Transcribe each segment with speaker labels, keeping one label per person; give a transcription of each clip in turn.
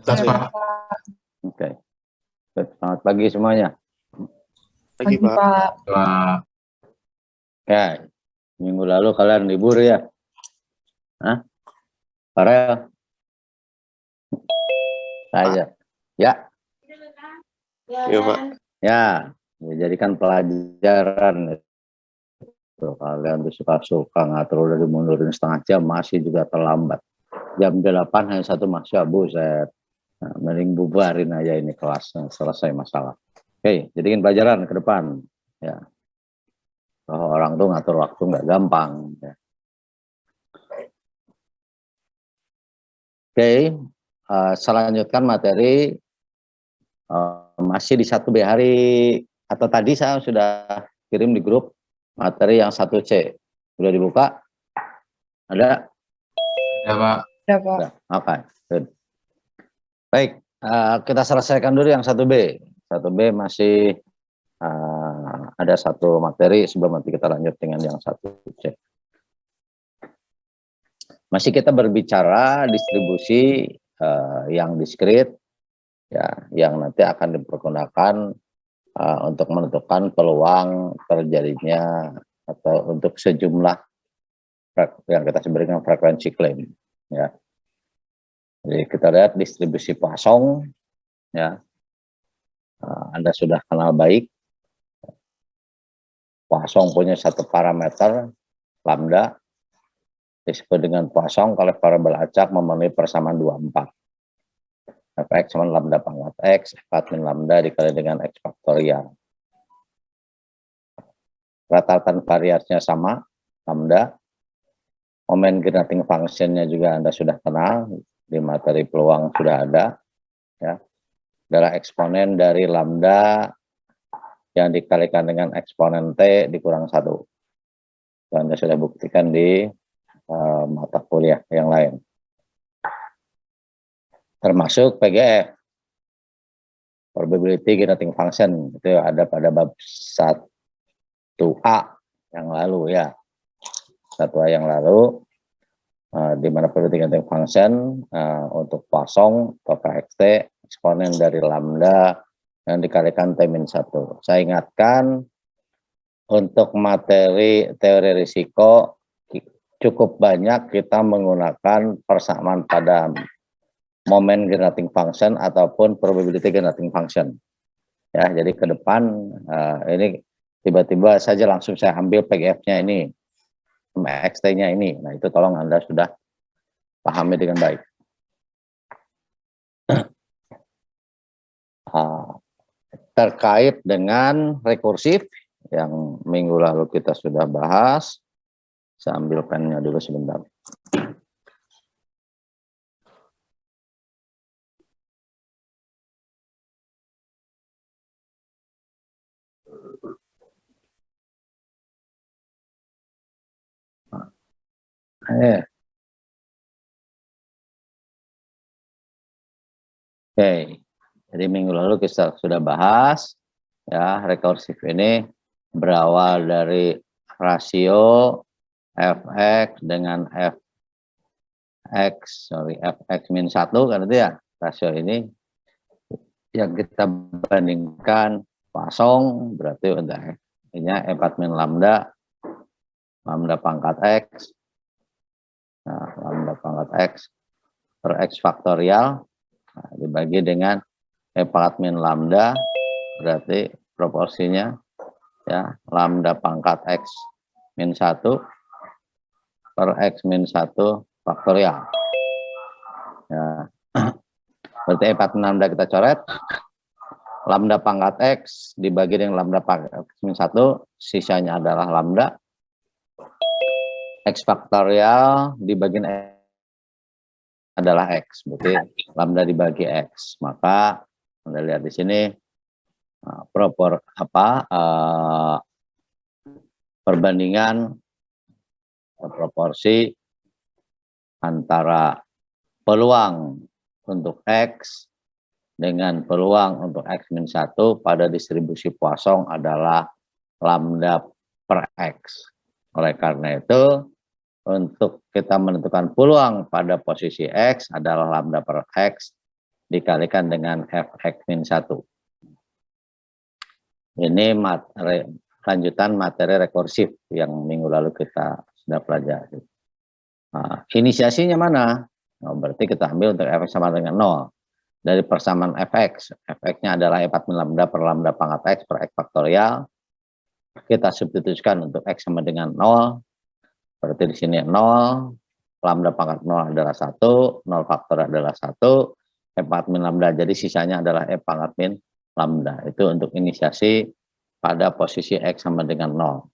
Speaker 1: Tas,
Speaker 2: Ya,
Speaker 1: Pak.
Speaker 2: Pak.
Speaker 3: Oke. Selamat pagi semuanya.
Speaker 1: Pagi, Pak.
Speaker 2: Pak.
Speaker 3: Ya, minggu lalu kalian libur ya? Hah? Farel? Saya. Ya.
Speaker 1: Iya, Pak.
Speaker 3: Ya, dijadikan pelajaran. Tuh, kalian tuh suka-suka ngatur udah dimundurin setengah jam, masih juga terlambat. Jam 8 hanya satu masya, buset. Nah, mending bubarin aja ini kelasnya, selesai masalah. Oke, jadikan pelajaran ke depan. Ya. Bahwa orang tuh ngatur waktu nggak gampang. Ya. Oke, saya lanjutkan materi. Masih di 1B hari, atau tadi saya sudah kirim di grup materi yang 1C. Sudah dibuka? Ada?
Speaker 2: Ya, Pak.
Speaker 4: Ya, Pak.
Speaker 3: Oke. Good. Baik, kita selesaikan dulu yang 1B. 1B masih ada satu materi sebelum nanti kita lanjut dengan yang 1C. Masih kita berbicara distribusi yang diskrit, ya, yang nanti akan dipergunakan untuk menentukan peluang terjadinya atau untuk sejumlah yang kita sebut dengan frekuensi klaim. Ya. Jadi kita lihat distribusi Poisson, ya, Anda sudah kenal baik. Poisson punya satu parameter lambda disebut dengan Poisson kalau variabel acak memenuhi persamaan 24. Fx sama lambda pangkat x, F min lambda dikali dengan x faktorial. Rata-rata variasinya sama, lambda. Momen generating function-nya juga Anda sudah kenal, di materi peluang sudah ada. Ya. Adalah eksponen dari lambda yang dikalikan dengan eksponen T dikurang 1. Itu Anda sudah buktikan di mata kuliah yang lain. Termasuk PGF, probability generating function, itu ada pada bab 1A yang lalu ya. 1A yang lalu, di mana probability generating function untuk Poisson atau KXT, eksponen dari lambda yang dikalikan T-1. Saya ingatkan, untuk materi teori risiko, cukup banyak kita menggunakan persamaan pada momen generating function ataupun probability generating function. Ya, jadi ke depan ini tiba-tiba saja langsung saya ambil PGF-nya ini, XT-nya ini. Nah, itu tolong Anda sudah pahami dengan baik. Terkait dengan rekursif yang minggu lalu kita sudah bahas, saya ambil pennya dulu sebentar. Oke, jadi minggu lalu kita sudah bahas, ya, rekursif ini berawal dari rasio fx dengan fx min 1 kan itu ya, rasio ini yang kita bandingkan Poisson, berarti untuk x-nya F4 min lambda pangkat x, nah, lambda pangkat x per x faktorial, nah, dibagi dengan F4 min lambda, berarti proporsinya ya lambda pangkat x min 1 per x min 1 faktorial. Ya. Berarti F4 min lambda kita coret, lambda pangkat x dibagi dengan lambda pangkat x min 1, sisanya adalah lambda. X faktorial dibagi adalah x, berarti lambda dibagi x. Maka Anda lihat di sini perbandingan proporsi antara peluang untuk x dengan peluang untuk x min 1 pada distribusi Poisson adalah lambda per x. Oleh karena itu, untuk kita menentukan peluang pada posisi x adalah lambda per x dikalikan dengan Fx min 1. Ini lanjutan materi rekursif yang minggu lalu kita sudah pelajari. Nah, inisiasinya mana? Nah, berarti kita ambil untuk Fx sama dengan 0. Dari persamaan Fx. Fx-nya adalah E4 min lambda per lambda pangkat X per X faktorial. Kita substitusikan untuk X sama dengan 0. Berarti di sini 0. Lambda pangkat 0 adalah 1. 0 faktor adalah 1. E4 min lambda. Jadi sisanya adalah E pangkat min lambda. Itu untuk inisiasi pada posisi X sama dengan 0.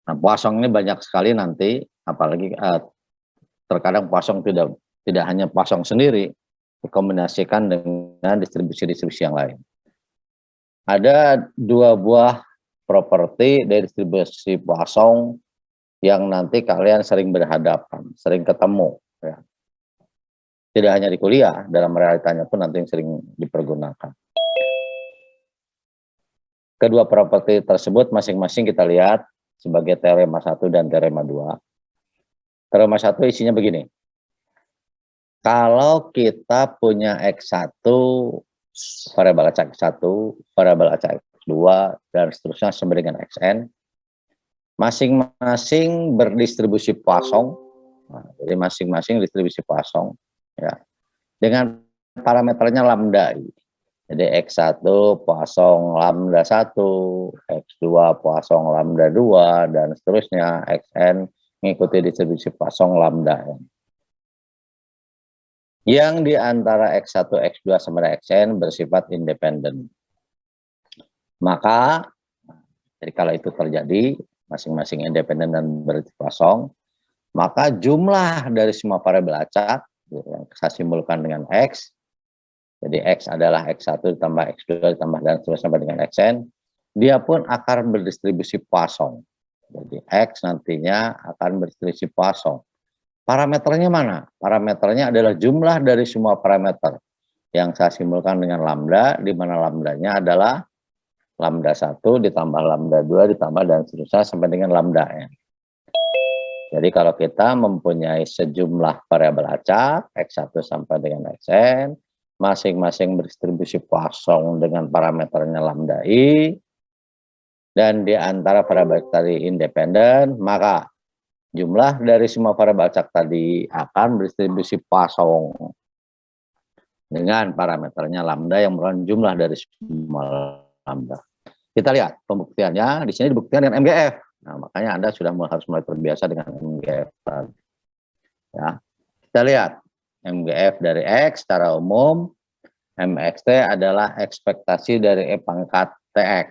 Speaker 3: Nah, Poisson ini banyak sekali nanti, apalagi terkadang Poisson tidak hanya Poisson sendiri, dikombinasikan dengan distribusi-distribusi yang lain. Ada 2 buah properti dari distribusi Poisson yang nanti kalian sering berhadapan, sering ketemu. Ya. Tidak hanya di kuliah, dalam realitanya pun nanti yang sering dipergunakan. Kedua properti tersebut masing-masing kita lihat sebagai teorema 1 dan teorema 2. Teorema 1 isinya begini. Kalau kita punya X1, variabel X1, variabel X2, dan seterusnya sama dengan Xn, masing-masing berdistribusi Poisson. Nah, jadi masing-masing distribusi Poisson ya, dengan parameternya lambda. Jadi X1 Poisson lambda 1, X2 Poisson lambda 2, dan seterusnya Xn mengikuti distribusi Poisson lambda. Yang di antara X1, X2 sama dengan Xn bersifat independen. Maka, jadi kalau itu terjadi, masing-masing independen dan bersifat Poisson, maka jumlah dari semua variabel acak yang saya simbolkan dengan X, jadi X adalah X1 ditambah X2 ditambah dan seterusnya sampai dengan Xn, dia pun akan berdistribusi Poisson. Jadi X nantinya akan berdistribusi Poisson. Parameternya mana? Parameternya adalah jumlah dari semua parameter yang saya simbolkan dengan lambda, di mana lambdanya adalah lambda 1 ditambah lambda 2 ditambah dan seterusnya sampai dengan lambda n. Jadi kalau kita mempunyai sejumlah variabel acak, X1 sampai dengan Xn, masing-masing berdistribusi Poisson dengan parameternya lambda I, dan di antara variabel tadi independen, maka jumlah dari semua variabel acak tadi akan berdistribusi Poisson dengan parameternya lambda yang merupakan jumlah dari semua lambda. Kita lihat pembuktiannya, di sini dibuktikan dengan MGF. Nah, makanya Anda sudah harus mulai terbiasa dengan MGF tadi. Ya. Kita lihat MGF dari X secara umum, MXT adalah ekspektasi dari E pangkat TX.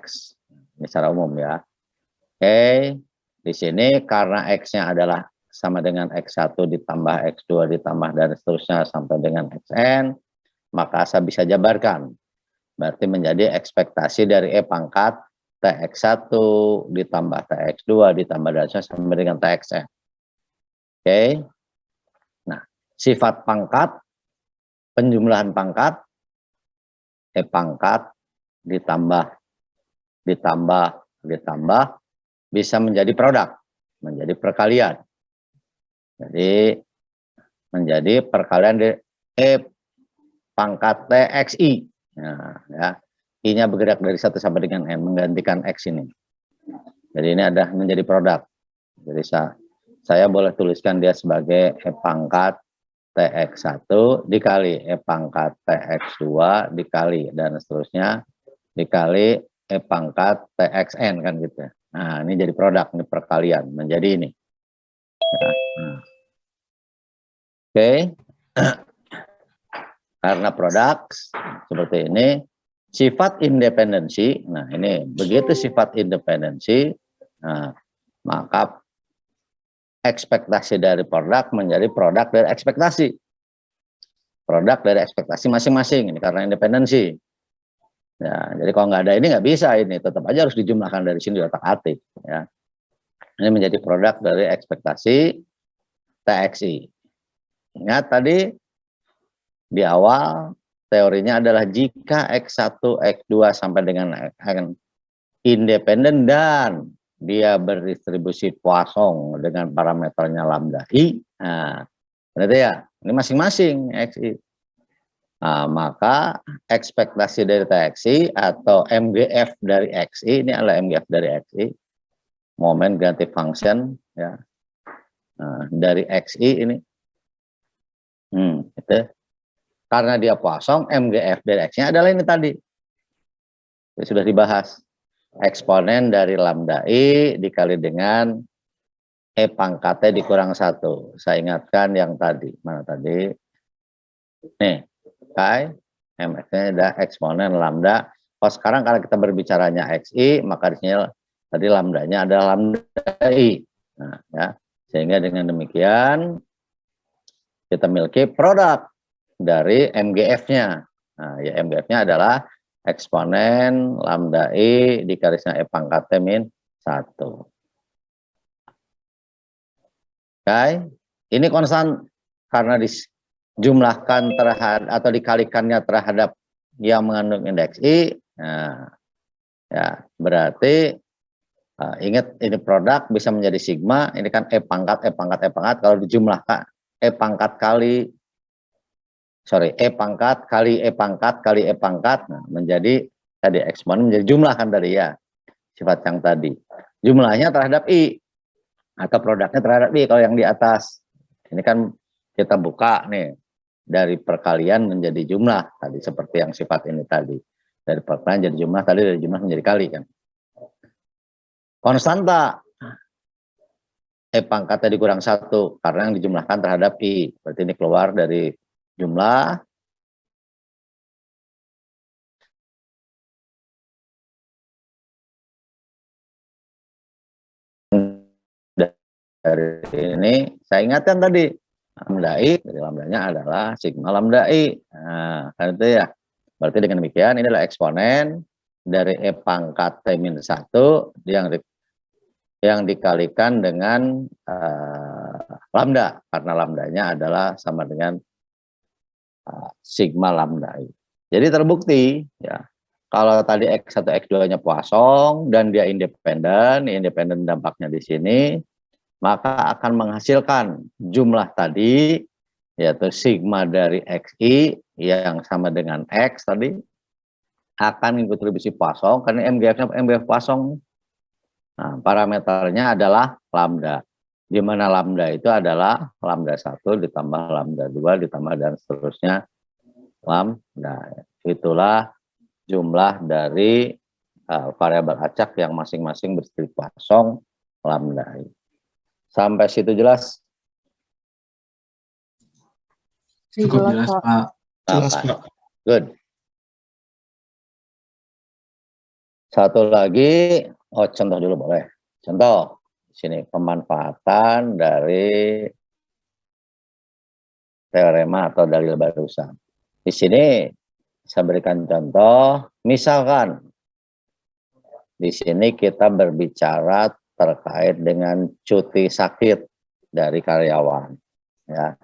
Speaker 3: Ini secara umum ya. Oke, di sini karena X-nya adalah sama dengan X1 ditambah X2 ditambah dan seterusnya sampai dengan Xn, maka saya bisa jabarkan. Berarti menjadi ekspektasi dari E pangkat TX1 ditambah TX2 ditambah dan sampai dengan TXN. Oke. Nah, sifat pangkat, penjumlahan pangkat, E pangkat ditambah bisa menjadi produk, menjadi perkalian. Jadi menjadi perkalian dari E pangkat TXI. Nah, ya. I-nya bergerak dari 1 sampai dengan N, menggantikan X ini. Jadi ini ada menjadi produk. Jadi saya boleh tuliskan dia sebagai E pangkat TX1 dikali E pangkat TX2 dikali dan seterusnya dikali E pangkat TXN kan gitu. Nah, ini jadi produk, ini perkalian, menjadi ini. Nah. Oke. Karena produk seperti ini, sifat independensi, nah ini begitu sifat independensi, nah, maka ekspektasi dari produk menjadi produk dari ekspektasi. Produk dari ekspektasi masing-masing, ini karena independensi. Ya, jadi kalau nggak ada ini nggak bisa ini, tetap aja harus dijumlahkan dari sini di otak-atik. Ya. Ini menjadi produk dari ekspektasi TXI. Ingat tadi di awal teorinya adalah jika X1, X2 sampai dengan X independen dan dia berdistribusi Poisson dengan parameternya lambda I, nah, Berarti ya, ini masing-masing XI. Nah, maka ekspektasi dari TXI atau MGF dari XI, ini adalah MGF dari XI, moment ganti function ya. Nah, dari XI ini. Gitu. Karena dia kosong, MGF dari X-nya adalah ini tadi. Itu sudah dibahas. Eksponen dari lambda I dikali dengan E pangkatnya dikurang 1. Saya ingatkan yang tadi. Mana tadi? Nih, Kai, MX-nya ada eksponen lambda. Kalau sekarang kalau kita berbicaranya XI, maka di sini tadi lambdanya adalah lambda I. Nah, ya. Sehingga dengan demikian, kita miliki produk dari MGF-nya. Nah, ya MGF-nya adalah eksponen lambda I dikalisnya E pangkatnya min 1. Oke, ini konstan karena dijumlahkan terhadap atau dikalikannya terhadap yang mengandung indeks I. Nah, ya berarti ingat ini produk bisa menjadi sigma. Ini kan E pangkat kalau dijumlahkan E pangkat kali E pangkat kali E pangkat kali E pangkat, nah, menjadi tadi eksponen menjadi jumlah kan tadi ya, sifat yang tadi. Jumlahnya terhadap I atau produknya terhadap I kalau yang di atas. Ini kan kita buka nih dari perkalian menjadi jumlah tadi seperti yang sifat ini tadi. Dari perkalian jadi jumlah tadi, dari jumlah menjadi kali kan. Konstanta E pangkatnya dikurang 1 karena yang dijumlahkan terhadap I. Berarti ini keluar dari jumlah dari ini. Saya ingatkan tadi lambda I, dari lambdanya adalah sigma lambda I. Nah, kan itu ya. Berarti dengan demikian ini adalah eksponen dari E pangkat T-1 yang dikalikan dengan lambda, karena lambdanya adalah sama dengan sigma lambda I. Jadi terbukti ya, kalau tadi X1 X2-nya Poisson dan dia independen dampaknya di sini, maka akan menghasilkan jumlah tadi yaitu sigma dari XI yang sama dengan X tadi akan mengikuti Poisson karena MGF-nya MGF Poisson. Nah, parameternya adalah lambda, di mana lambda itu adalah lambda 1 ditambah lambda 2 ditambah dan seterusnya lambda. Itulah jumlah dari variabel acak yang masing-masing berstrik Poisson lambda. Sampai situ jelas?
Speaker 2: Cukup jelas, Pak.
Speaker 1: Jelas, Pak.
Speaker 3: Good. Satu lagi, contoh dulu boleh. Contoh, di sini pemanfaatan dari teorema atau dalil barusan. Di sini saya berikan contoh, misalkan di sini kita berbicara terkait dengan cuti sakit dari karyawan. Ya,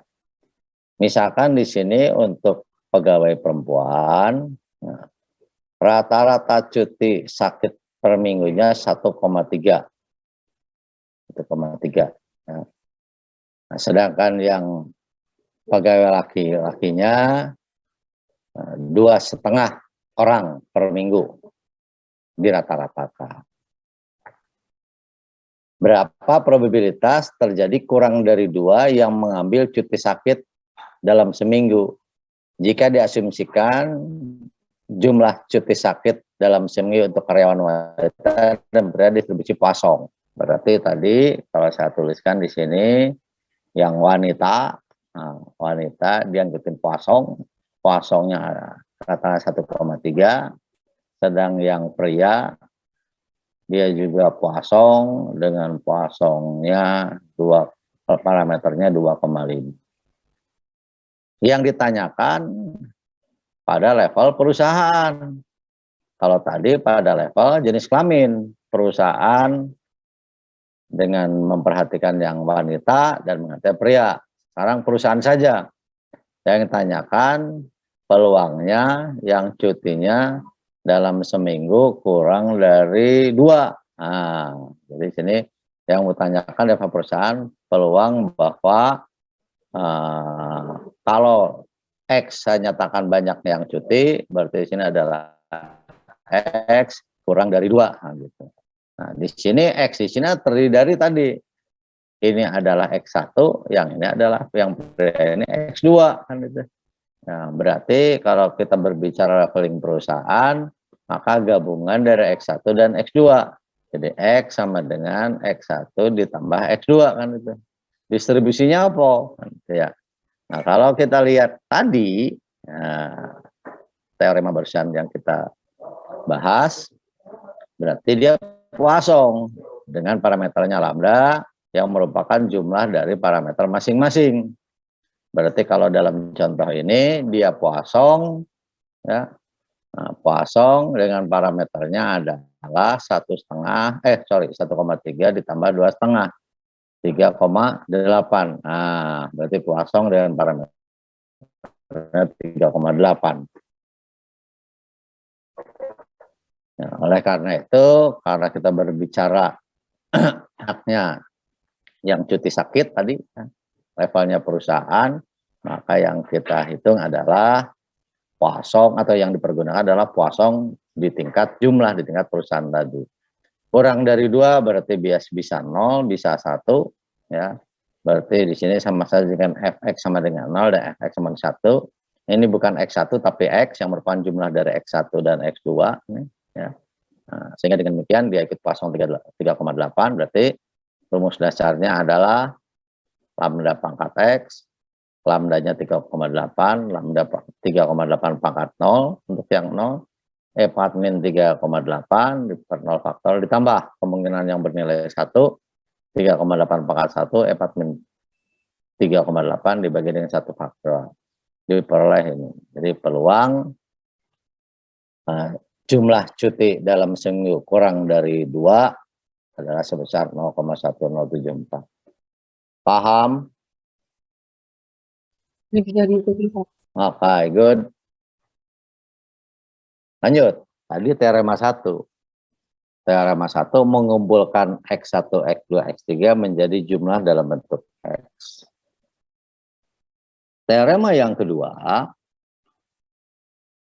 Speaker 3: misalkan di sini untuk pegawai perempuan, rata-rata cuti sakit per minggunya 1,3. 1,3. Ya. Nah, sedangkan yang pegawai laki-lakinya 2,5 orang per minggu di rata-ratakan. Berapa probabilitas terjadi kurang dari 2 yang mengambil cuti sakit dalam seminggu? Jika diasumsikan jumlah cuti sakit dalam seminggu untuk karyawan wanita dan berada distribusi Poisson. Berarti tadi kalau saya tuliskan di sini yang wanita, wanita dia ngikutin Poisson, Poissonnya rata-rata 1,3, sedang yang pria dia juga Poisson dengan Poissonnya parameternya 2,5. Yang ditanyakan pada level perusahaan. Kalau tadi pada level jenis kelamin, perusahaan dengan memperhatikan yang wanita dan mengerti pria. Sekarang perusahaan saja. Yang ditanyakan peluangnya yang cutinya dalam seminggu kurang dari 2. Nah, jadi sini yang mau tanyakan dari perusahaan peluang bahwa Kalau X saya nyatakan banyak yang cuti, berarti di sini adalah X kurang dari 2. Nah, gitu. Nah, di sini X di sini terdiri dari tadi. Ini adalah X1, yang ini adalah yang ini X2 kan gitu. Nah, berarti kalau kita berbicara leveling perusahaan, maka gabungan dari X1 dan X2. Jadi X sama dengan X1 ditambah X2 kan itu. Distribusinya apa? Kan, ya. Nah, kalau kita lihat tadi, teorema barusan yang kita bahas, berarti dia Poisson dengan parameternya lambda yang merupakan jumlah dari parameter masing-masing. Berarti kalau dalam contoh ini dia Poisson, ya, Poisson dengan parameternya adalah 1,3 ditambah 2,5, 3,8. Nah, berarti Poisson dengan parameternya 3,8. Ya, oleh karena itu, karena kita berbicara haknya yang cuti sakit tadi, levelnya perusahaan, maka yang kita hitung adalah Poisson atau yang dipergunakan adalah Poisson di tingkat jumlah, di tingkat perusahaan tadi. Kurang dari 2 berarti bisa 0, bisa 1, ya. Berarti di sini sama saja dengan fx sama dengan 0 dan fx sama dengan 1. Ini bukan x1 tapi x yang merupakan jumlah dari x1 dan x2 ini, ya. Nah, sehingga dengan demikian dia ikut Poisson 3,8, berarti rumus dasarnya adalah lambda pangkat x, lambdanya 3,8, lambda 3,8 pangkat 0 untuk yang 0, E4 min 3,8 per 0 faktor ditambah kemungkinan yang bernilai 1, 3,8 pangkat 1, E4 min 3,8 dibagi dengan 1 faktor. Diperoleh ini. Jadi peluang jumlah cuti dalam seminggu kurang dari 2 adalah sebesar 0,1074. Paham? Oke, good. Lanjut. Tadi teorema 1. Teorema 1 mengumpulkan X1, X2, X3 menjadi jumlah dalam bentuk X. Teorema yang kedua,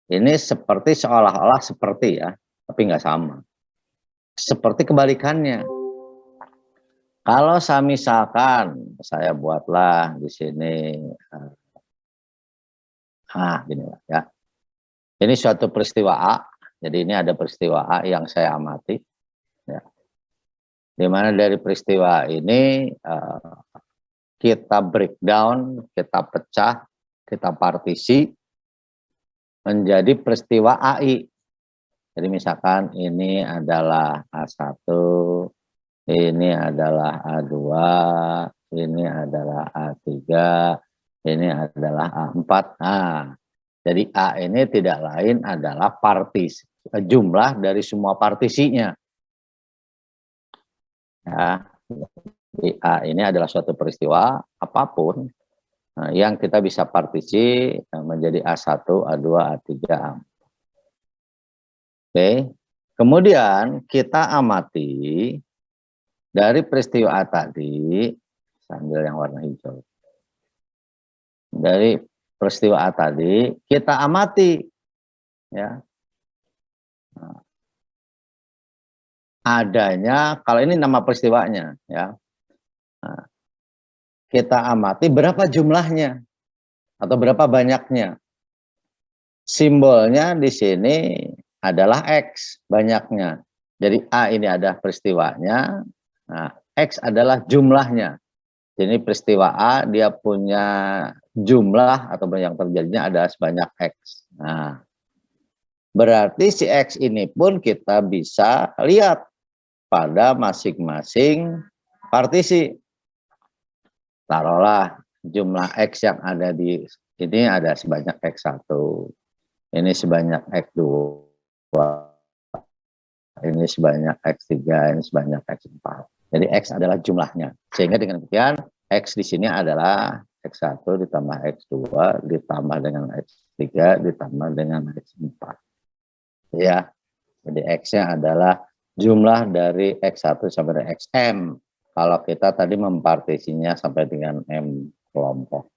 Speaker 3: ini seperti seolah-olah seperti ya, tapi nggak sama. Seperti kebalikannya. Kalau saya misalkan, saya buatlah di sini, gini lah ya. Ini suatu peristiwa A, jadi ini ada peristiwa A yang saya amati. Ya. Dimana dari peristiwa ini kita breakdown, kita pecah, kita partisi menjadi peristiwa AI. Jadi misalkan ini adalah A1, ini adalah A2, ini adalah A3, ini adalah A4. Nah, jadi A ini tidak lain adalah partisi, jumlah dari semua partisinya. Ya, jadi A ini adalah suatu peristiwa apapun yang kita bisa partisi menjadi A1, A2, A3, A4. Oke, kemudian kita amati dari peristiwa A tadi, sambil yang warna hijau. Dari peristiwa A tadi, kita amati, ya, adanya, kalau ini nama peristiwanya, ya, kita amati berapa jumlahnya atau berapa banyaknya. Simbolnya di sini adalah X, banyaknya. Jadi A ini ada peristiwanya, nah, X adalah jumlahnya. Jadi peristiwa A dia punya jumlah atau yang terjadinya ada sebanyak X. Nah, berarti si X ini pun kita bisa lihat pada masing-masing partisi. Taruhlah jumlah X yang ada di ini ada sebanyak X1. Ini sebanyak X2. Ini sebanyak X3, ini sebanyak X4. Jadi X adalah jumlahnya. Sehingga dengan demikian X di sini adalah X1 ditambah X2 ditambah dengan X3 ditambah dengan X4. Ya. Jadi X-nya adalah jumlah dari X1 sampai dengan XM. Kalau kita tadi mempartisinya sampai dengan M kelompok.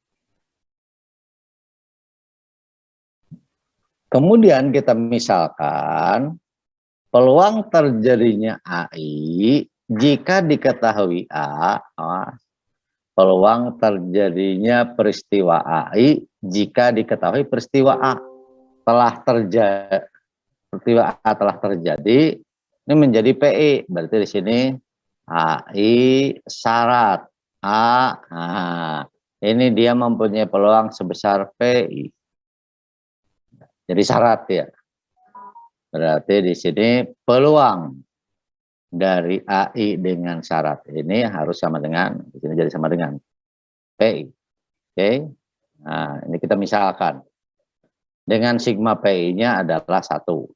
Speaker 3: Kemudian kita misalkan peluang terjadinya AI jika diketahui A, peluang terjadinya peristiwa AI jika diketahui peristiwa A telah terjadi, ini menjadi PI. Berarti di sini AI syarat A. Nah, ini dia mempunyai peluang sebesar PI. Jadi syarat ya. Berarti di sini peluang dari AI dengan syarat ini harus sama dengan, di sini jadi sama dengan PI. Oke. Nah, ini kita misalkan dengan sigma PI-nya adalah 1.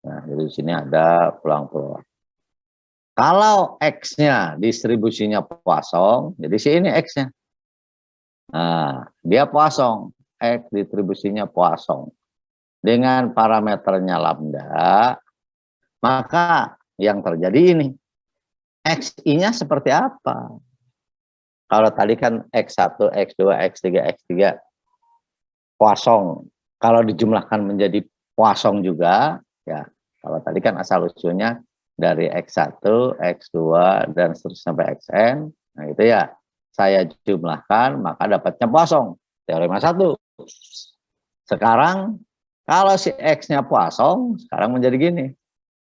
Speaker 3: Nah, jadi di sini ada peluang-peluang. Kalau X-nya distribusinya Poisson, jadi sini X-nya. Nah, dia Poisson, X distribusinya Poisson. Dengan parameternya lambda, maka yang terjadi ini, XI-nya seperti apa? Kalau tadi kan X1, X2, X3, X3, Poisson. Kalau dijumlahkan menjadi Poisson juga, ya. Kalau tadi kan asal-usulnya dari X1, X2, dan seterusnya sampai Xn. Nah itu ya, saya jumlahkan, maka dapatnya Poisson. Teorema 1. Sekarang, kalau si X-nya Poisson, sekarang menjadi gini.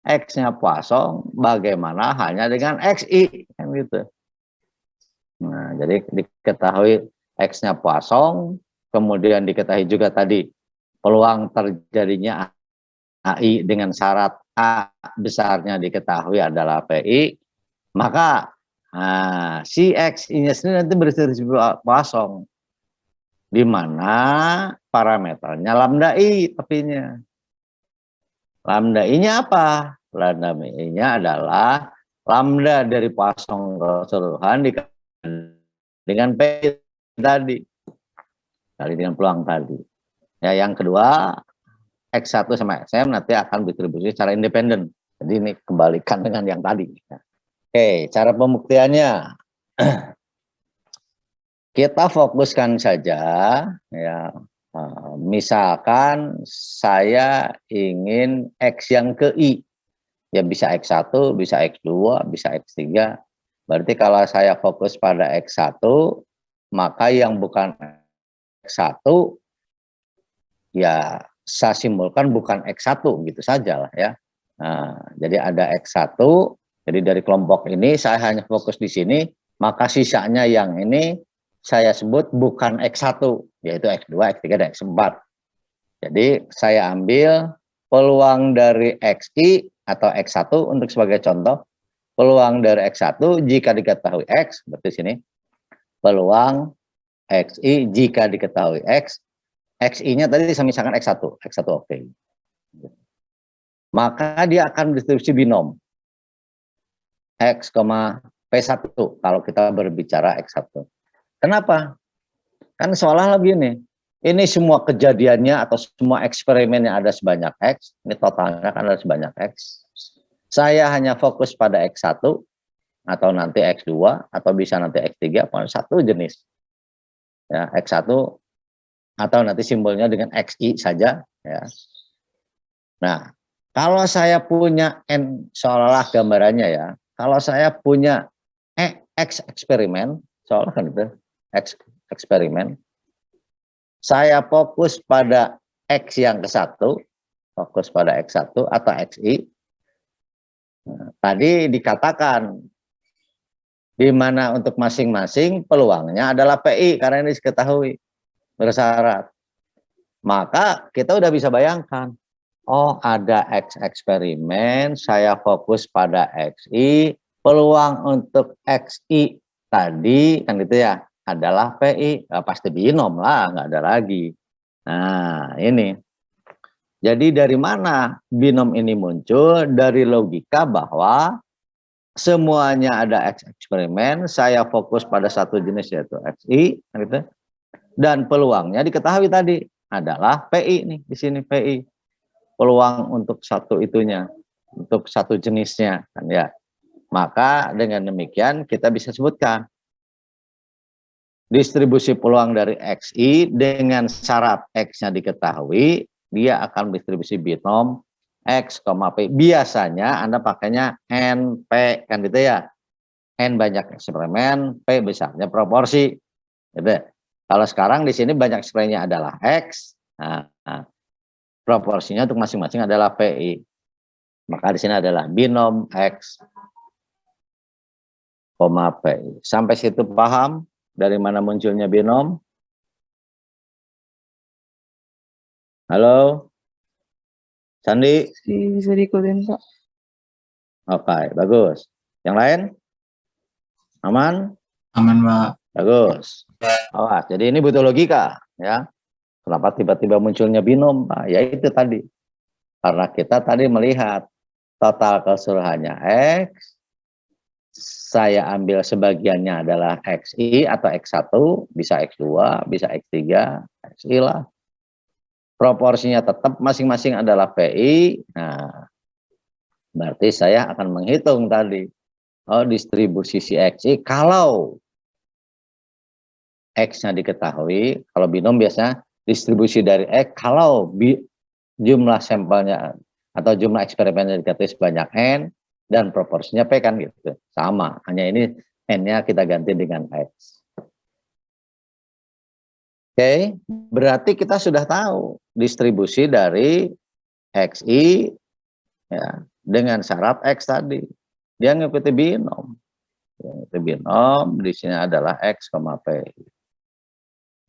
Speaker 3: X-nya Poisson, bagaimana halnya dengan XI? Kan gitu. Nah, jadi diketahui X-nya Poisson, kemudian diketahui juga tadi peluang terjadinya AI dengan syarat A besarnya diketahui adalah PI, maka si XI-nya sendiri nanti berdistribusi Poisson, di mana parameternya lambda I tepinya. Lambda I-nya apa? Lambda I-nya adalah lambda dari Poisson keseluruhan dengan P tadi. Kali dengan peluang tadi. Ya, yang kedua, X1 sama XM nanti akan distribusi secara independen. Jadi ini kembalikan dengan yang tadi. Oke, cara pembuktiannya. Kita fokuskan saja, ya. Misalkan saya ingin X yang ke I, ya bisa X1, bisa X2, bisa X3. Berarti kalau saya fokus pada X1, maka yang bukan X1, ya saya simpulkan bukan X1, gitu saja lah ya. Nah, jadi ada X1, jadi dari kelompok ini saya hanya fokus di sini, maka sisanya yang ini saya sebut bukan X1, yaitu X2, X3, dan X4. Jadi saya ambil peluang dari XI atau X1 untuk sebagai contoh. Peluang dari X1 jika diketahui X, berarti sini. Peluang XI jika diketahui X. XI-nya tadi saya misalkan X1. X1 oke. Maka dia akan distribusi binom. X, P1 kalau kita berbicara X1. Kenapa? Kan seolah-olah begini, ini semua kejadiannya atau semua eksperimen yang ada sebanyak X, ini totalnya kan ada sebanyak X. Saya hanya fokus pada X1, atau nanti X2, atau bisa nanti X3, pokoknya satu jenis. Ya, X1, atau nanti simbolnya dengan XI saja. Ya. Nah, kalau saya punya N, seolah-olah gambarannya ya, kalau saya punya X eksperimen, seolah kan itu, X eksperimen, saya fokus pada X yang ke-1, fokus pada X1 atau XI. Nah, tadi dikatakan di mana untuk masing-masing peluangnya adalah PI karena ini diketahui bersyarat. Maka kita udah bisa bayangkan, oh ada X eksperimen, saya fokus pada XI, peluang untuk XI tadi kan gitu ya, adalah PI, pasti binom lah, nggak ada lagi. Nah ini, jadi dari mana binom ini muncul? Dari logika bahwa semuanya ada X eksperimen, saya fokus pada satu jenis yaitu XI, gitu. Dan peluangnya diketahui tadi adalah PI nih, di sini PI. Peluang untuk satu itunya, untuk satu jenisnya, kan ya. Maka dengan demikian kita bisa sebutkan distribusi peluang dari XI dengan syarat X-nya diketahui, dia akan distribusi binom X, P. Biasanya Anda pakainya NP, kan gitu ya. N banyak eksperimen, P besarnya proporsi. Gitu. Kalau sekarang di sini banyak eksperimennya adalah X, proporsinya untuk masing-masing adalah PI. Maka di sini adalah binom X, PI. Sampai situ paham dari mana munculnya binom? Halo? Sandi?
Speaker 4: Bisa diikutin, Pak.
Speaker 3: Oke, bagus. Yang lain? Aman?
Speaker 2: Aman, Pak.
Speaker 3: Bagus. Awas, jadi ini butuh logika, ya. Kenapa tiba-tiba munculnya binom, Pak? Ya itu tadi. Karena kita tadi melihat total keseluruhannya X, saya ambil sebagiannya adalah XI atau X1, bisa X2, bisa X3, XI lah. Proporsinya tetap masing-masing adalah PI. Nah, berarti saya akan menghitung tadi. Oh, distribusi si XI kalau X-nya diketahui, kalau binom biasanya distribusi dari X, kalau jumlah sampelnya atau jumlah eksperimennya diketahui sebanyak N, dan proporsinya P kan gitu. Sama, hanya ini N-nya kita ganti dengan X. Oke, berarti kita sudah tahu distribusi dari XI ya, dengan syarat X tadi. Dia ngikuti binom. Binom di sini adalah X, P.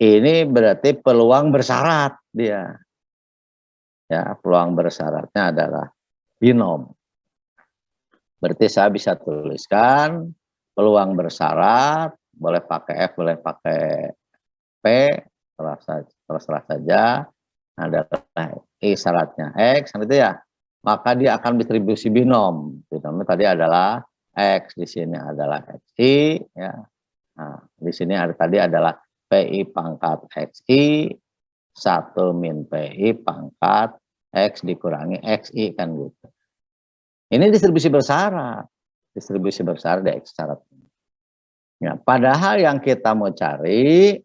Speaker 3: Ini berarti peluang bersyarat dia. Ya, peluang bersyaratnya adalah binom. Berarti saya bisa tuliskan peluang bersyarat, boleh pakai F, boleh pakai P, terserah saja, adalah I syaratnya X, itu ya. Maka dia akan distribusi binom. Binomnya tadi adalah X, di sini adalah XI, ya. Nah, di sini tadi adalah PI pangkat XI, 1 min PI pangkat X dikurangi XI, kan gitu. Ini distribusi bersyarat. Distribusi bersyarat dari X syarat. Ya, padahal yang kita mau cari,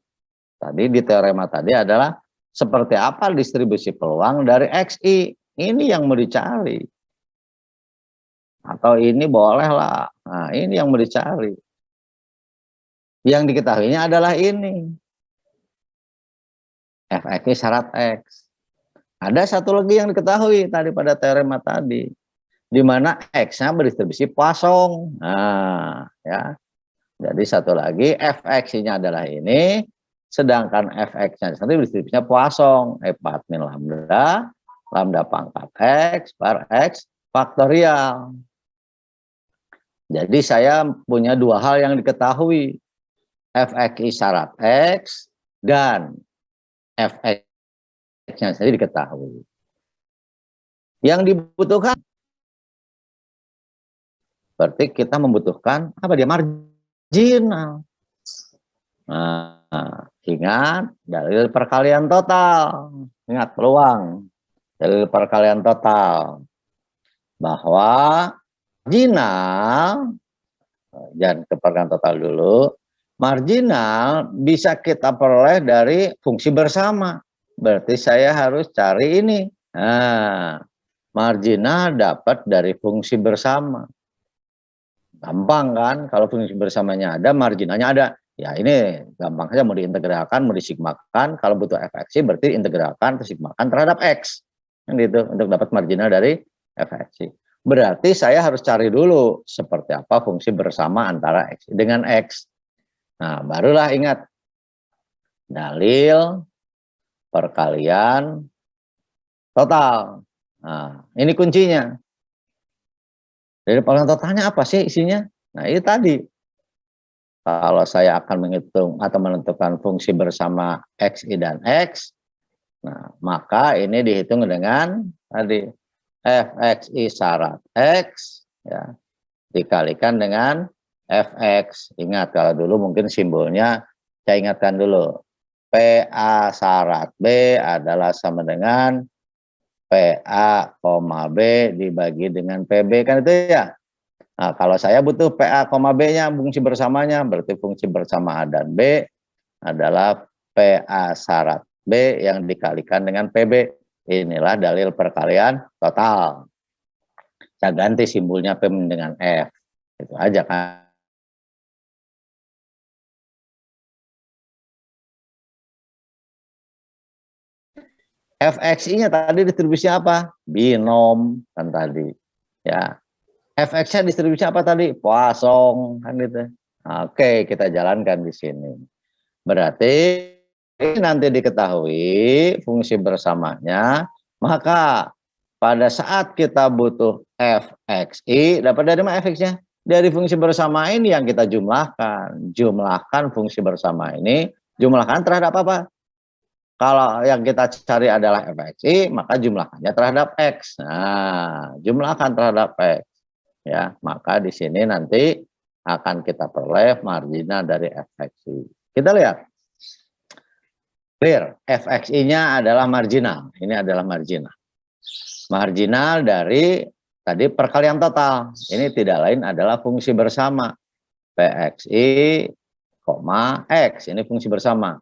Speaker 3: tadi di teorema tadi adalah seperti apa distribusi peluang dari XI. Ini yang mau dicari. Atau ini boleh lah. Nah, ini yang mau dicari. Yang diketahuinya adalah ini. Fx syarat X. Ada satu lagi yang diketahui tadi pada teorema tadi. Di mana X-nya berdistribusi Poisson. Nah, ya. Jadi satu lagi Fx-nya adalah ini. Sedangkan Fx-nya sendiri berdistribusinya Poisson. 4 min lambda. Lambda pangkat X per X faktorial. Jadi saya punya dua hal yang diketahui. Fxi syarat X dan Fx-nya sendiri diketahui. Yang dibutuhkan, berarti kita membutuhkan apa dia? Marginal. Nah, ingat dalil perkalian total. Ingat peluang. Dalil perkalian total. Bahwa marginal, jangan ke perkalian total dulu, marginal bisa kita peroleh dari fungsi bersama. Berarti saya harus cari ini. Nah, marginal dapat dari fungsi bersama. Gampang kan? Kalau fungsi bersamanya ada, marginalnya ada. Ya ini gampang saja, mau diintegralkan, mau disigmakan. Kalau butuh fxi berarti integralkan atau sigmakan terhadap x. Gitu, untuk dapat marginal dari fxi. Berarti saya harus cari dulu seperti apa fungsi bersama antara x dengan x. Nah, barulah ingat dalil perkalian total. Nah, ini kuncinya. Dari perkalian totalnya apa sih isinya? Nah, ini tadi. Kalau saya akan menghitung atau menentukan fungsi bersama xi dan x, nah, maka ini dihitung dengan tadi fxi syarat x ya, dikalikan dengan fx. Ingat, kalau dulu mungkin simbolnya saya ingatkan dulu. PA syarat B adalah sama dengan PA, B dibagi dengan PB, kan itu ya. Nah, kalau saya butuh PA, B-nya, fungsi bersamanya, berarti fungsi bersama A dan B adalah PA syarat B yang dikalikan dengan PB. Inilah dalil perkalian total. Saya ganti simbolnya P dengan F. Itu aja kan. FXI-nya tadi distribusinya apa? Binom kan tadi. Ya. FX-nya distribusinya apa tadi? Poisson kan gitu. Oke, kita jalankan di sini. Berarti ini nanti diketahui fungsi bersamanya, maka pada saat kita butuh fxi, dapat dari mana fx-nya? Dari fungsi bersama ini yang kita jumlahkan. Jumlahkan fungsi bersama ini, jumlahkan terhadap apa? Kalau yang kita cari adalah fxi, maka jumlahkannya terhadap x. Nah, jumlahkan terhadap x. Ya, maka di sini nanti akan kita peroleh marginal dari fxi. Kita lihat. Clear, fxi-nya adalah marginal. Ini adalah marginal. Marginal dari tadi perkalian total. Ini tidak lain adalah fungsi bersama. Pxi, x. Ini fungsi bersama.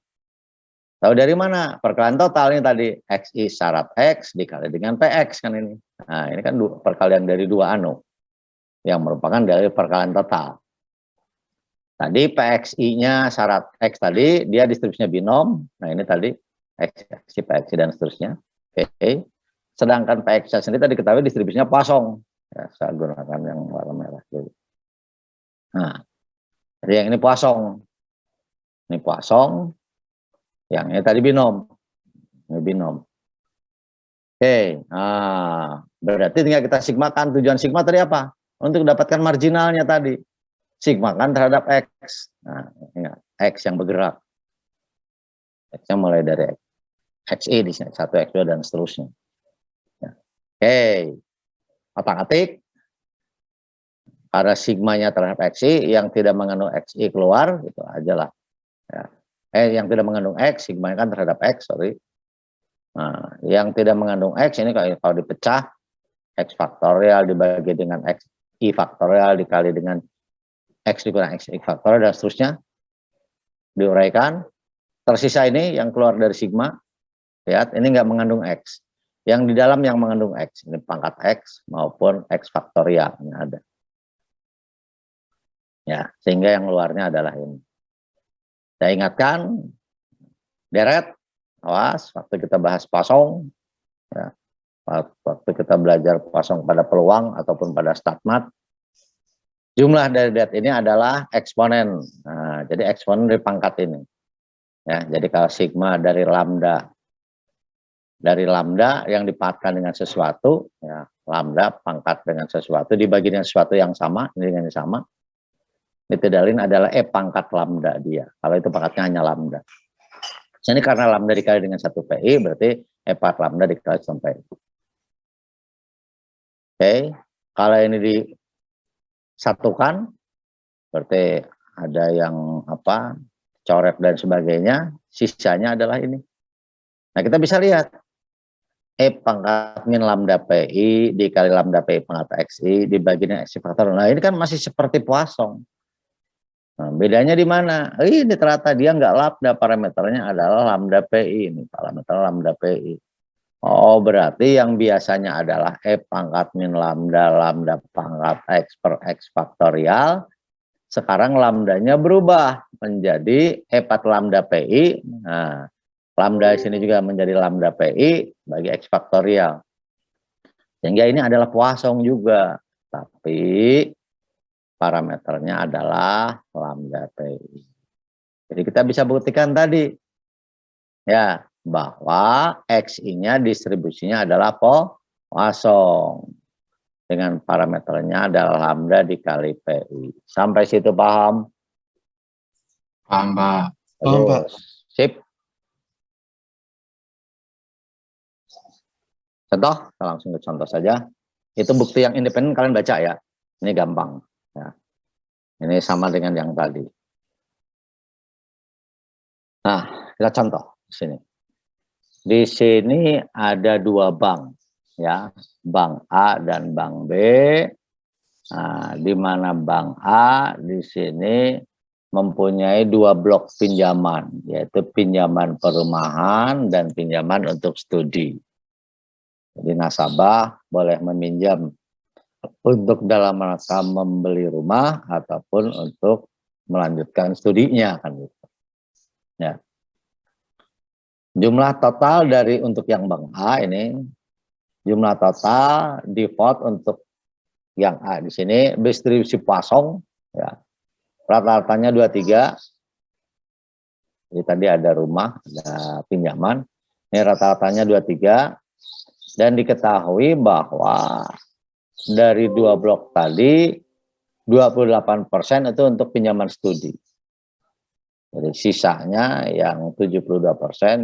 Speaker 3: Tahu dari mana? Perkalian total ini tadi. Xi syarat x dikali dengan px kan ini. Nah, ini kan perkalian dari dua anu. Yang merupakan dari perkalian total. Tadi PXI-nya syarat X tadi, dia distribusinya binom. Nah ini tadi, XI, PXI, dan seterusnya. Oke. Sedangkan PXI sendiri tadi ketahui distribusinya Poisson. Ya, saya gunakan yang warna merah dulu. Nah, jadi yang ini Poisson. Ini Poisson. Yang ini tadi binom. Ini binom. Oke. Nah, berarti tinggal kita sigmakan. Tujuan sigma tadi apa? Untuk dapatkan marginalnya tadi. Sigmakan terhadap X. Nah, ingat, X yang bergerak. X-nya mulai dari XI di sini, 1, X2, dan seterusnya. Ya. Oke. Otak-atik. Pada sigmanya terhadap XI, yang tidak mengandung XI keluar, gitu aja lah. Ya. Yang tidak mengandung X, sigmanya kan terhadap X, sorry. Nah, yang tidak mengandung X, ini kalau dipecah, X faktorial dibagi dengan XI faktorial dikali dengan X dikurang X faktorial dan seterusnya diuraikan. Tersisa ini yang keluar dari sigma, lihat ini nggak mengandung X. Yang di dalam yang mengandung X, ini pangkat X maupun X faktorial ini ada. Ya, sehingga yang keluarnya adalah ini. Saya ingatkan, deret, awas, waktu kita bahas Poisson, ya, waktu kita belajar Poisson pada peluang ataupun pada stat-mat, jumlah dari dat ini adalah eksponen. Nah, jadi eksponen dari pangkat ini. Ya, jadi kalau sigma dari lambda yang dipangkatkan dengan sesuatu, ya, lambda pangkat dengan sesuatu dibagi dengan sesuatu yang sama, ini dengan yang sama. Itu dalil adalah pangkat lambda dia. Kalau itu pangkatnya hanya lambda. Ini karena lambda dikali dengan 1 pi, berarti pangkat lambda dikali sampai. Oke, kalau ini disatukan, berarti ada yang apa, coret dan sebagainya, sisanya adalah ini. Nah, kita bisa lihat pangkat min lambda pi dikali lambda pi pangkat xi dibagi dengan xi faktor. Nah, ini kan masih seperti Poisson. Nah, bedanya di mana? Ini ternyata dia nggak lambda, parameternya adalah lambda pi. Ini parameter lambda pi. Oh, berarti yang biasanya adalah pangkat min lambda pangkat x per x faktorial. Sekarang lambdanya berubah menjadi pat lambda pi. Nah, lambda di sini juga menjadi lambda pi bagi x faktorial. Sehingga ini adalah Poisson juga, tapi parameternya adalah lambda pi. Jadi kita bisa buktikan tadi ya bahwa xi-nya distribusinya adalah Poisson dengan parameternya adalah lambda dikali pi. Sampai situ paham?
Speaker 2: Paham, Pak.
Speaker 1: Paham, Pak.
Speaker 3: Sip. Contoh, kita langsung ke contoh saja. Itu bukti yang independen, kalian baca ya. Ini gampang. Ya. Ini sama dengan yang tadi. Nah, kita contoh di sini. Di sini ada 2 bank, ya, bank A dan bank B. Nah, di mana bank A di sini mempunyai dua blok pinjaman, yaitu pinjaman perumahan dan pinjaman untuk studi. Jadi nasabah boleh meminjam untuk dalam rangka membeli rumah ataupun untuk melanjutkan studinya kan gitu. Ya. Jumlah total dari untuk yang Bank A ini, jumlah total default untuk yang A di sini distribusi Poisson ya. Rata-ratanya 23. Jadi tadi ada rumah, ada pinjaman. Ini rata-ratanya 23. Dan diketahui bahwa dari dua blok tadi 28% itu untuk pinjaman studi. Jadi sisanya yang 72%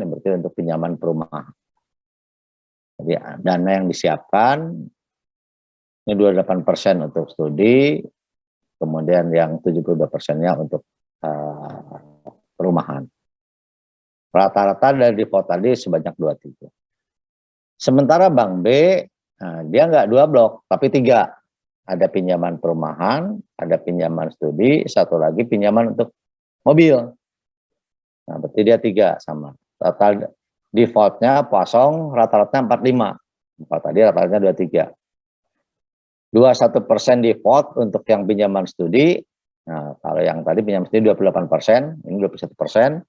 Speaker 3: berarti untuk pinjaman perumahan. Jadi dana yang disiapkan ini 28% untuk studi, kemudian yang 72%-nya untuk perumahan. Rata-rata dari default tadi sebanyak 23. Sementara Bank B, dia nggak 2 blok, tapi 3. Ada pinjaman perumahan, ada pinjaman studi, satu lagi pinjaman untuk mobil. Nah, berarti dia 3 sama. Total defaultnya Poisson rata-rata 45. 4 tadi rata-ratanya 23. 21% default untuk yang pinjaman studi. Nah, kalau yang tadi pinjaman studi 28%, ini 21%.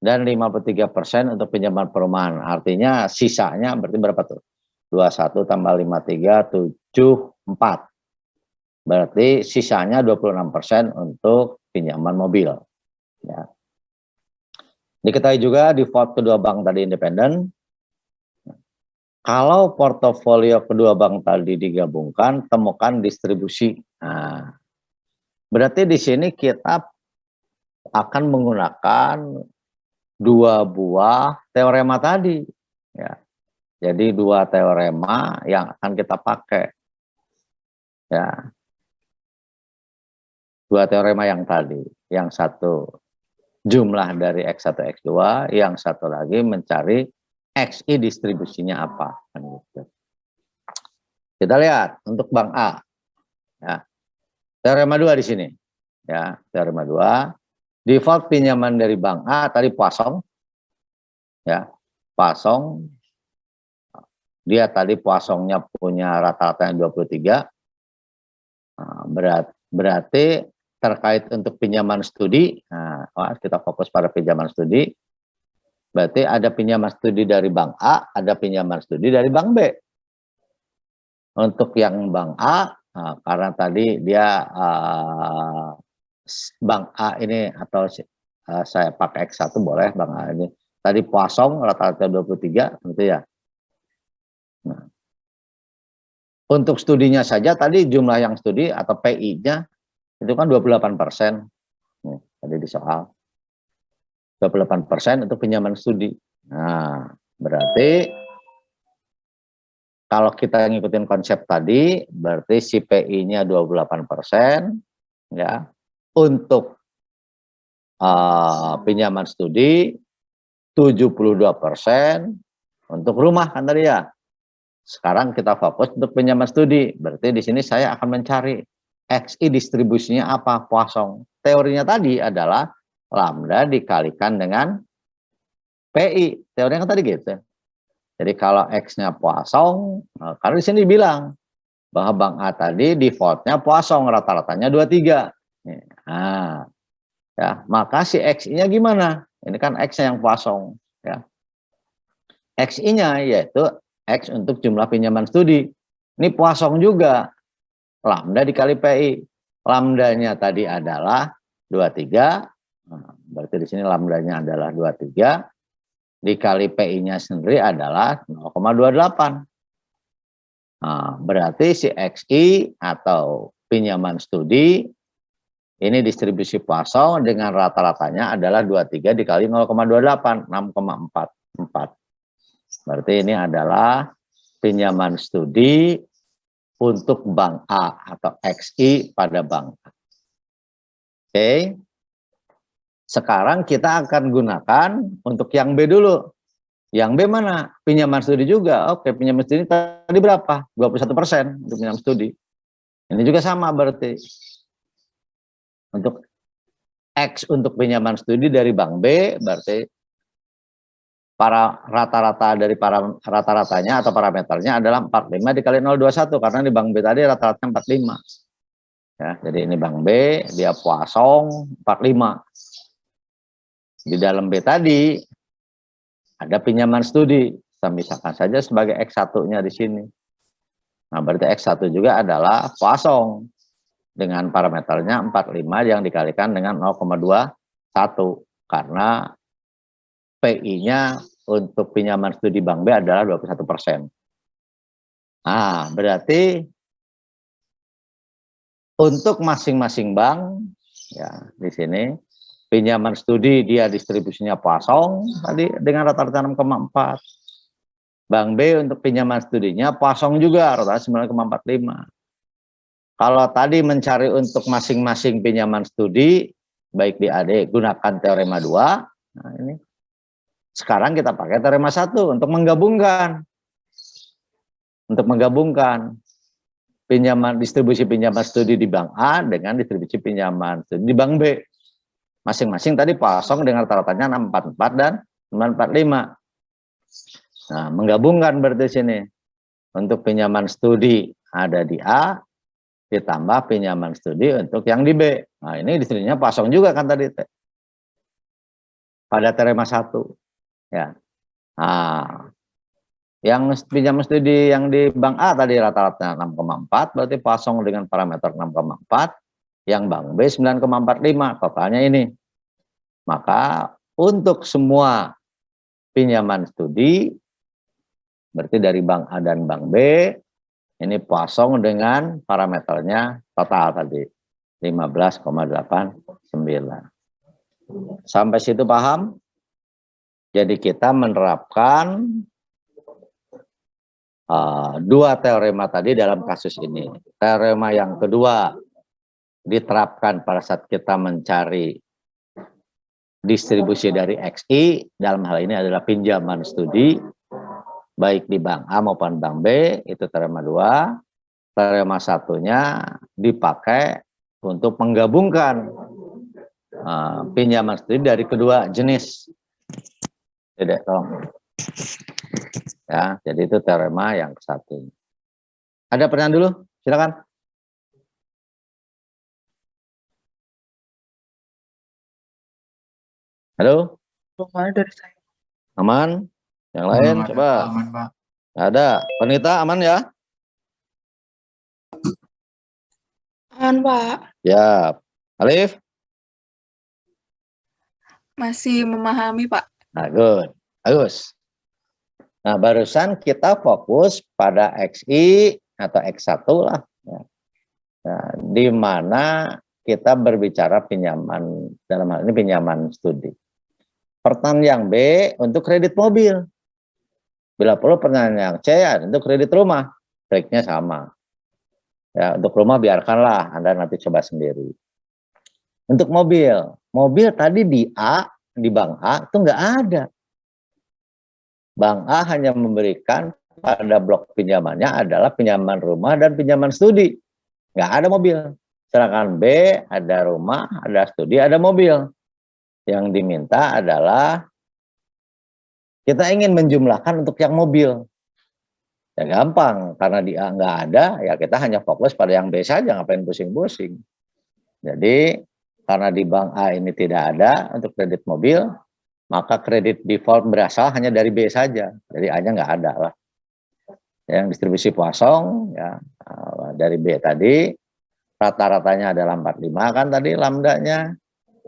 Speaker 3: Dan 53% untuk pinjaman perumahan. Artinya sisanya berarti berapa tuh? 21 tambah 53, 74. Berarti sisanya 26% untuk pinjaman mobil. Ya. Diketahui juga default kedua bank tadi independen. Kalau portofolio kedua bank tadi digabungkan, temukan distribusi. Nah, berarti di sini kita akan menggunakan 2 buah teorema tadi. Ya. Jadi 2 teorema yang akan kita pakai. Ya. 2 teorema yang tadi. Yang satu jumlah dari X1, X2. Yang satu lagi mencari XI distribusinya apa. Kita lihat untuk Bank A. Ya. Teorema 2 di sini. Ya, teorema 2. Default pinjaman dari Bank A tadi Poisson. Ya, Poisson. Dia tadi Poissonnya punya rata-ratanya 23. Berarti terkait untuk pinjaman studi. Nah, kita fokus pada pinjaman studi. Berarti ada pinjaman studi dari Bank A, ada pinjaman studi dari Bank B. Untuk yang Bank A, karena tadi dia Bank A ini atau saya pakai X1 boleh Bank A ini. Tadi Poisson rata-rata 23, gitu ya. Nah, untuk studinya saja tadi jumlah yang studi atau PI-nya itu kan 28%. Nih, tadi di soal. 28% untuk pinjaman studi. Nah, berarti kalau kita ngikutin konsep tadi, berarti si PI-nya 28%, ya. Untuk pinjaman studi 72% untuk rumah kan tadi ya. Sekarang kita fokus untuk pinjaman studi. Berarti di sini saya akan mencari XI distribusinya apa, Poisson. Teorinya tadi adalah lambda dikalikan dengan PI. Teorinya kan tadi gitu. Jadi kalau X-nya Poisson, karena di sini dibilang bahwa Bank A tadi defaultnya Poisson, rata-ratanya 23. Nah, ya, maka si XI-nya gimana? Ini kan X-nya yang Poisson. Ya. XI-nya yaitu X untuk jumlah pinjaman studi. Ini Poisson juga. Lambda dikali PI. Lambdanya tadi adalah 23. Nah, berarti di sini lambdanya adalah 23. Dikali PI-nya sendiri adalah 0,28. Nah, berarti si XI atau pinjaman studi ini distribusi Poisson dengan rata-ratanya adalah 23 dikali 0,28, 6,44. Berarti ini adalah pinjaman studi untuk Bank A atau XI pada Bank A. Oke. Sekarang kita akan gunakan untuk yang B dulu. Yang B mana? Pinjaman studi juga. Oke, pinjaman studi tadi berapa? 21% untuk pinjaman studi. Ini juga sama berarti. Untuk X untuk pinjaman studi dari Bank B, berarti para rata-rata dari para rata-ratanya atau parameternya adalah 45 dikali 0,21 karena di Bank B tadi rata-ratanya 45. Ya, jadi ini Bank B, dia Poisson 45. Di dalam B tadi ada pinjaman studi, saya misalkan saja sebagai X1-nya di sini. Nah, berarti X1 juga adalah Poisson dengan parameternya 45 yang dikalikan dengan 0,21 karena PI-nya untuk pinjaman studi Bank B adalah 21%. Nah, berarti untuk masing-masing bank, ya di sini pinjaman studi dia distribusinya Poisson tadi dengan rata-rata 6,4. Bank B untuk pinjaman studinya Poisson juga rata-rata 9,45. Kalau tadi mencari untuk masing-masing pinjaman studi, baik di AD, gunakan teorema 2. Nah, ini. Sekarang kita pakai teorema 1 untuk menggabungkan. Untuk menggabungkan distribusi pinjaman studi di Bank A dengan distribusi pinjaman studi di Bank B. Masing-masing tadi Poisson dengan rata-ratanya 644 dan 945. Nah, menggabungkan berarti sini. Untuk pinjaman studi ada di A, ditambah pinjaman studi untuk yang di B. Nah, ini distribusinya Poisson juga kan tadi. Pada teorema 1. Ya. Nah, yang pinjaman studi yang di Bank A tadi rata-rata 6,4, berarti Poisson dengan parameter 6,4, yang Bank B 9,45, totalnya ini. Maka untuk semua pinjaman studi, berarti dari Bank A dan Bank B, ini Poisson dengan parameternya total tadi, 15,89. Sampai situ paham? Jadi kita menerapkan dua teorema tadi dalam kasus ini. Teorema yang kedua diterapkan pada saat kita mencari distribusi dari XI, dalam hal ini adalah pinjaman studi, baik di Bank A maupun Bank B, itu teorema 2. Teorema 1-nya dipakai untuk menggabungkan pinjaman studi dari kedua jenis. Tidak, tolong. Ya, jadi itu teorema yang ke-1. Ada pertanyaan dulu? Silakan. Halo?
Speaker 4: Dari saya.
Speaker 3: Aman? Yang lain
Speaker 2: Belum ada,
Speaker 3: coba.
Speaker 2: Pak. Aman, Pak.
Speaker 3: Ada. Penita aman ya?
Speaker 4: Aman, Pak.
Speaker 3: Ya. Alif?
Speaker 4: Masih memahami, Pak.
Speaker 3: Nah, good. Bagus. Nah, barusan kita fokus pada XI atau X1 lah. Nah, di mana kita berbicara pinjaman, dalam hal ini pinjaman studi. Pertanyaan yang B untuk kredit mobil. Bila perlu pertanyaan yang C ya untuk kredit rumah. Triknya sama. Ya, untuk rumah biarkanlah, Anda nanti coba sendiri. Untuk mobil tadi di A, di Bank A itu nggak ada. Bank A hanya memberikan pada blok pinjamannya adalah pinjaman rumah dan pinjaman studi. Nggak ada mobil. Sedangkan B ada rumah, ada studi, ada mobil. Yang diminta adalah kita ingin menjumlahkan untuk yang mobil. Ya gampang, karena di A nggak ada, ya kita hanya fokus pada yang B saja, ngapain pusing-pusing. Jadi, karena di Bank A ini tidak ada untuk kredit mobil, maka kredit default berasal hanya dari B saja. Jadi A-nya nggak ada lah. Yang distribusi Poisson, ya, dari B tadi, rata-ratanya adalah 45 kan tadi lambdanya.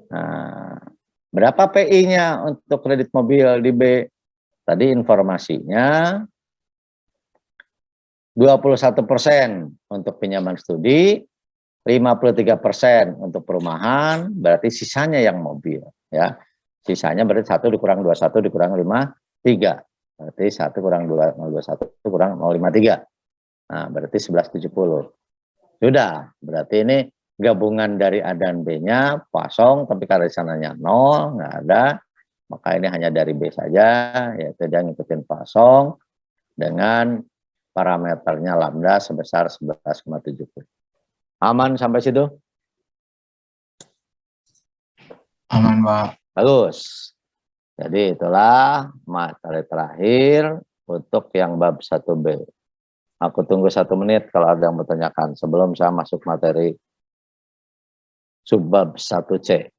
Speaker 3: Nah, berapa PI-nya untuk kredit mobil di B? Tadi informasinya 21% untuk pinjaman studi, 53% untuk perumahan, berarti sisanya yang mobil. Ya, sisanya berarti 1 dikurang 21 dikurang 5, 3. Berarti 1 kurang 0,21 kurang 0,53. Nah, berarti 11,70. Sudah, berarti ini gabungan dari A dan B-nya Poisson, tapi karena di sananya 0, nggak ada, maka ini hanya dari B saja, yaitu dia ngikutin Poisson dengan parameternya lambda sebesar 11,70. Aman sampai situ?
Speaker 2: Aman, Pak.
Speaker 3: Bagus. Jadi itulah materi terakhir untuk yang bab 1B. Aku tunggu 1 menit kalau ada yang bertanyakan sebelum saya masuk materi subbab 1C.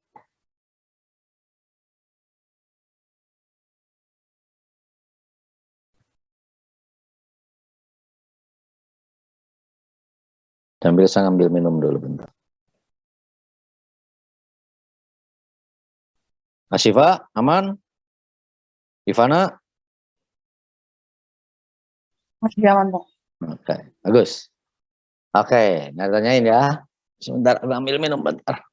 Speaker 3: Sambil saya ngambil minum dulu bentar. Asifa, aman? Ivana?
Speaker 4: Masih aman, Pak.
Speaker 3: Oke, bagus. Oke, nggak tanyain ya. Sebentar, aku ambil minum bentar.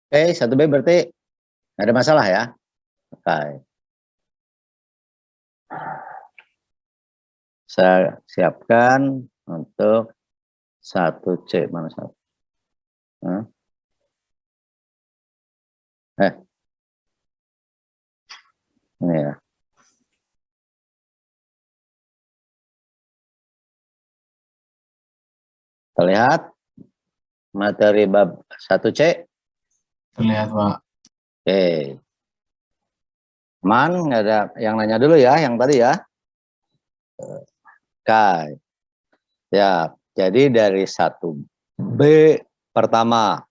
Speaker 3: Oke, 1B berarti nggak ada masalah ya. Oke. Saya siapkan untuk 1C. Mana 1? Hah? Ini ya. Terlihat materi bab 1C.
Speaker 2: Terlihat, Pak.
Speaker 3: Oke. Man, nggak ada yang nanya dulu ya, yang tadi ya. Oke. Ya, jadi dari 1B pertama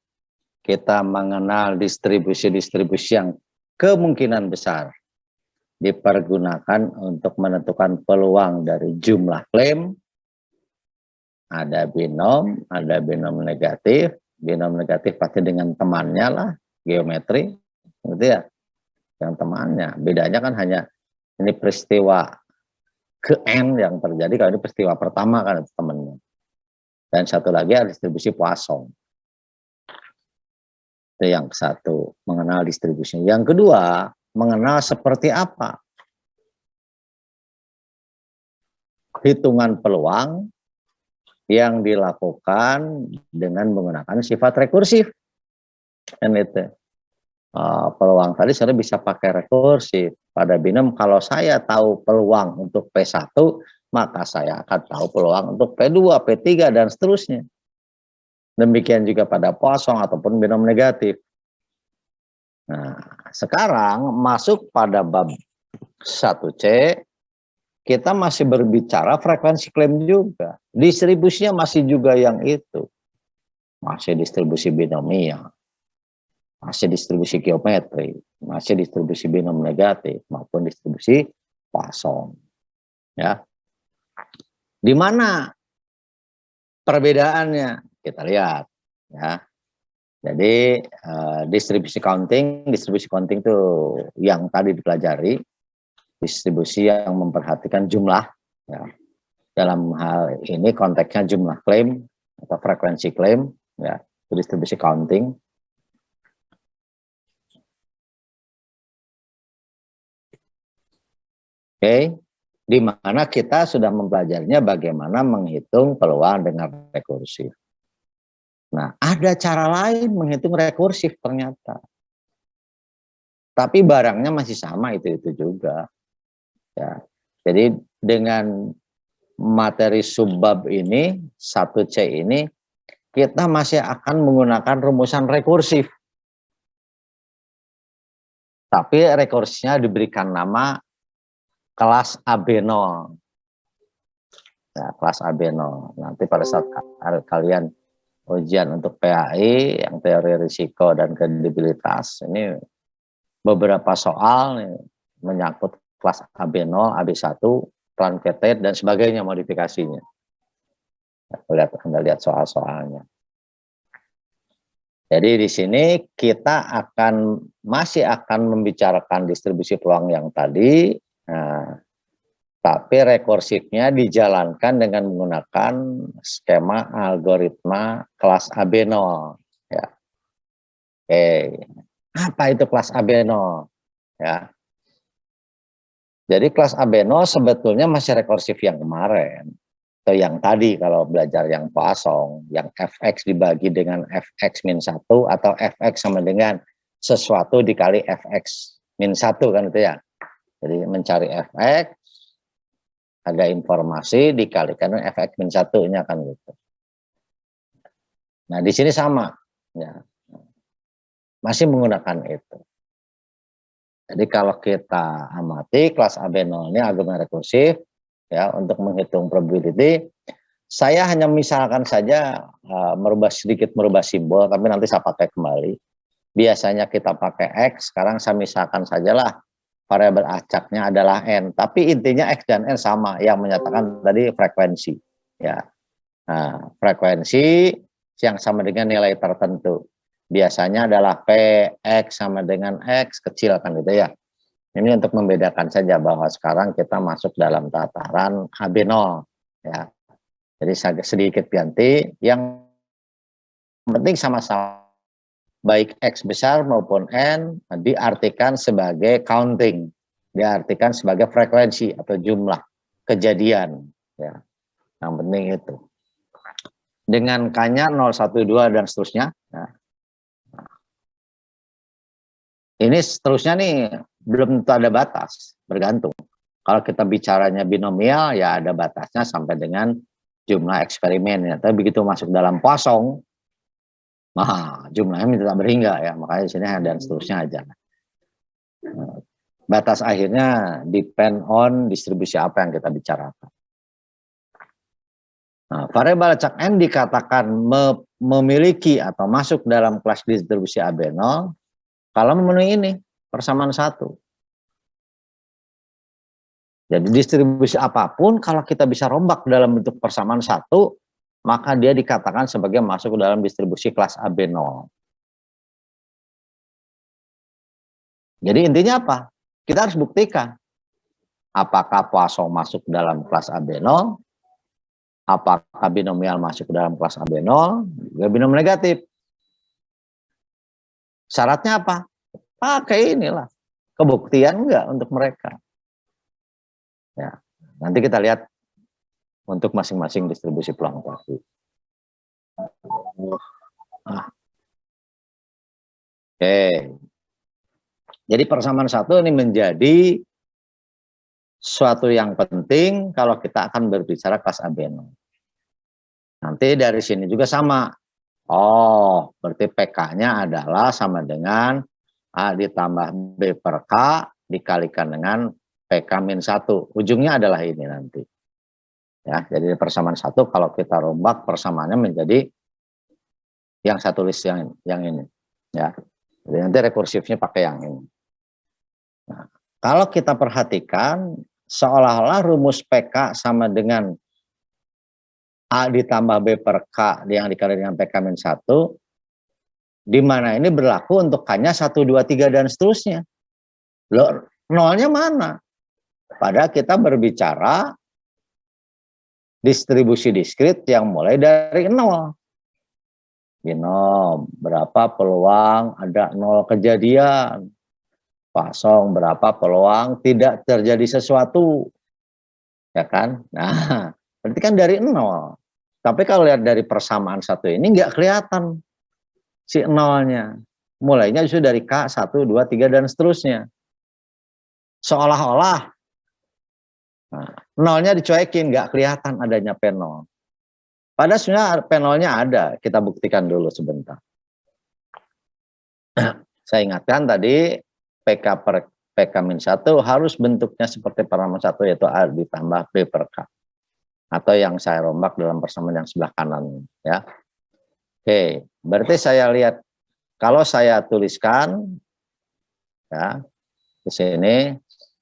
Speaker 3: kita mengenal distribusi-distribusi yang kemungkinan besar dipergunakan untuk menentukan peluang dari jumlah klaim. Ada binom negatif. Binom negatif pasti dengan temannya lah, geometri, gitu ya. Yang temannya, bedanya kan hanya ini peristiwa ke N yang terjadi, kalau ini peristiwa pertama kan itu temannya. Dan satu lagi ada distribusi Poisson. Itu yang satu, mengenal distribusinya. Yang kedua, mengenal seperti apa hitungan peluang yang dilakukan dengan menggunakan sifat rekursif. Dan itu peluang tadi saya bisa pakai rekursif. Pada binom kalau saya tahu peluang untuk P1, maka saya akan tahu peluang untuk P2, P3, dan seterusnya. Demikian juga pada Poisson ataupun binom negatif. Nah, sekarang masuk pada bab 1C, kita masih berbicara frekuensi klaim juga. Distribusinya masih juga yang itu. Masih distribusi binomial, masih distribusi geometri, masih distribusi binom negatif, maupun distribusi Poisson. Ya. Di mana perbedaannya? Kita lihat. Ya. Jadi distribusi counting itu yang tadi dipelajari, distribusi yang memperhatikan jumlah. Ya. Dalam hal ini konteksnya jumlah klaim atau frekuensi klaim, ya, distribusi counting. Oke, di mana kita sudah mempelajarinya bagaimana menghitung peluang dengan rekursif. Nah, ada cara lain menghitung rekursif ternyata. Tapi barangnya masih sama, itu juga. Ya. Jadi dengan materi subbab ini, 1C ini, kita masih akan menggunakan rumusan rekursif. Tapi rekursifnya diberikan nama kelas AB0. Ya, kelas AB0. Nanti pada saat kalian ujian untuk PAI, yang teori risiko dan kredibilitas, ini beberapa soal nih, menyangkut kelas AB0, AB1, truncated, dan sebagainya modifikasinya. Anda lihat soal-soalnya. Jadi di sini kita masih akan membicarakan distribusi peluang yang tadi, tapi rekursifnya dijalankan dengan menggunakan skema algoritma kelas AB0. Ya. Oke, apa itu kelas AB0? Ya. Jadi kelas AB0 sebetulnya masih rekursif yang kemarin. Atau yang tadi kalau belajar yang Poisson, yang fx dibagi dengan fx min 1 atau fx sama dengan sesuatu dikali fx min 1 kan itu ya. Jadi mencari fx, ada informasi dikalikan dengan fx min 1-nya kan gitu. Nah di sini sama, ya. Masih menggunakan itu. Jadi kalau kita amati kelas AB0 ini algoritma rekursif, ya, untuk menghitung probability, saya hanya misalkan saja sedikit merubah simbol, tapi nanti saya pakai kembali. Biasanya kita pakai X, sekarang saya misalkan sajalah variabel acaknya adalah N, tapi intinya X dan N sama, yang menyatakan tadi frekuensi. Ya. Nah, frekuensi yang sama dengan nilai tertentu. Biasanya adalah P, X sama dengan X, kecil kan gitu ya. Ini untuk membedakan saja bahwa sekarang kita masuk dalam tataran AB0. Ya. Jadi sedikit ganti, yang penting sama-sama. Baik X besar maupun N diartikan sebagai counting. Diartikan sebagai frekuensi atau jumlah kejadian. Ya. Yang penting itu. Dengan K-nya 0, 1, 2, dan seterusnya. Ya. Ini seterusnya nih belum tentu ada batas, bergantung. Kalau kita bicaranya binomial, ya ada batasnya sampai dengan jumlah eksperimen. Ya. Tapi begitu masuk dalam Poisson, nah jumlahnya tidak berhingga ya, makanya di sini dan seterusnya aja. Batas akhirnya depend on distribusi apa yang kita bicarakan. Nah, variabel acak N dikatakan memiliki atau masuk dalam kelas distribusi AB0 kalau memenuhi ini persamaan 1. Jadi distribusi apapun kalau kita bisa rombak dalam bentuk persamaan 1, maka dia dikatakan sebagai masuk ke dalam distribusi kelas AB0. Jadi intinya apa? Kita harus buktikan apakah Poisson masuk dalam kelas AB0, apakah binomial masuk ke dalam kelas AB0, juga binomial negatif. Syaratnya apa? Pakai inilah. Kebuktian enggak untuk mereka. Ya, nanti kita lihat untuk masing-masing distribusi peluang tadi. Oke. Jadi persamaan 1 ini menjadi suatu yang penting kalau kita akan berbicara kelas AB0. Nanti dari sini juga sama. Oh, berarti PK-nya adalah sama dengan A ditambah B per K dikalikan dengan PK min 1. Ujungnya adalah ini nanti. Ya, jadi persamaan 1 kalau kita rombak persamaannya menjadi yang saya tulis yang ini. Ya. Jadi nanti rekursifnya pakai yang ini. Nah, kalau kita perhatikan seolah-olah rumus PK sama dengan A ditambah B per K yang dikali dengan PK min 1, di mana ini berlaku untuk K-nya 1, 2, 3, dan seterusnya. Loh, nolnya mana? Padahal kita berbicara distribusi diskrit yang mulai dari 0. Binom, berapa peluang ada 0 kejadian. Poisson, berapa peluang tidak terjadi sesuatu. Ya kan? Nah, berarti kan dari 0. Tapi kalau lihat dari persamaan 1 ini nggak kelihatan si 0-nya. Mulainya justru dari K, 1, 2, 3, dan seterusnya. Seolah-olah nah, 0-nya dicuekin, nggak kelihatan adanya P0. Padahal sebenarnya P0-nya ada, kita buktikan dulu sebentar. Saya ingatkan tadi, PK per PK min 1 harus bentuknya seperti persamaan 1, yaitu A ditambah B per K. Atau yang saya rombak dalam persamaan yang sebelah kanan. Ya. Oke, berarti saya lihat, kalau saya tuliskan, ya, di sini,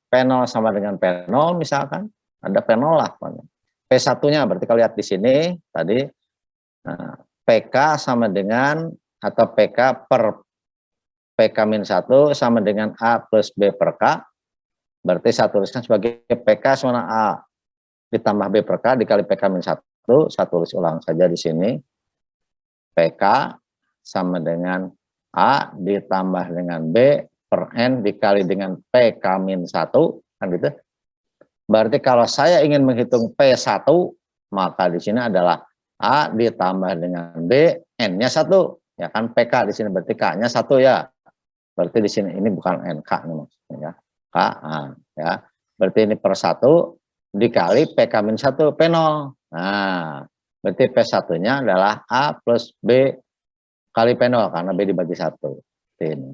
Speaker 3: P0 sama dengan P0 misalkan, ada P0 lah. P1-nya berarti kalau lihat di sini tadi, nah, PK sama dengan atau PK per PK-1 sama dengan A plus B per K. Berarti saya tuliskan sebagai PK sama A ditambah B per K dikali PK-1. Saya tulis ulang saja di sini. PK sama dengan A ditambah dengan B per N dikali dengan PK-1. Kan gitu. Berarti kalau saya ingin menghitung P1, maka di sini adalah A ditambah dengan B, N-nya 1. Ya kan, PK di sini berarti K-nya 1 ya. Berarti di sini ini bukan NK nih maksudnya ya. K, ya. Berarti ini per 1 dikali PK-1 P0. Nah, berarti P1-nya adalah A plus B kali P0 karena B dibagi 1. Ini.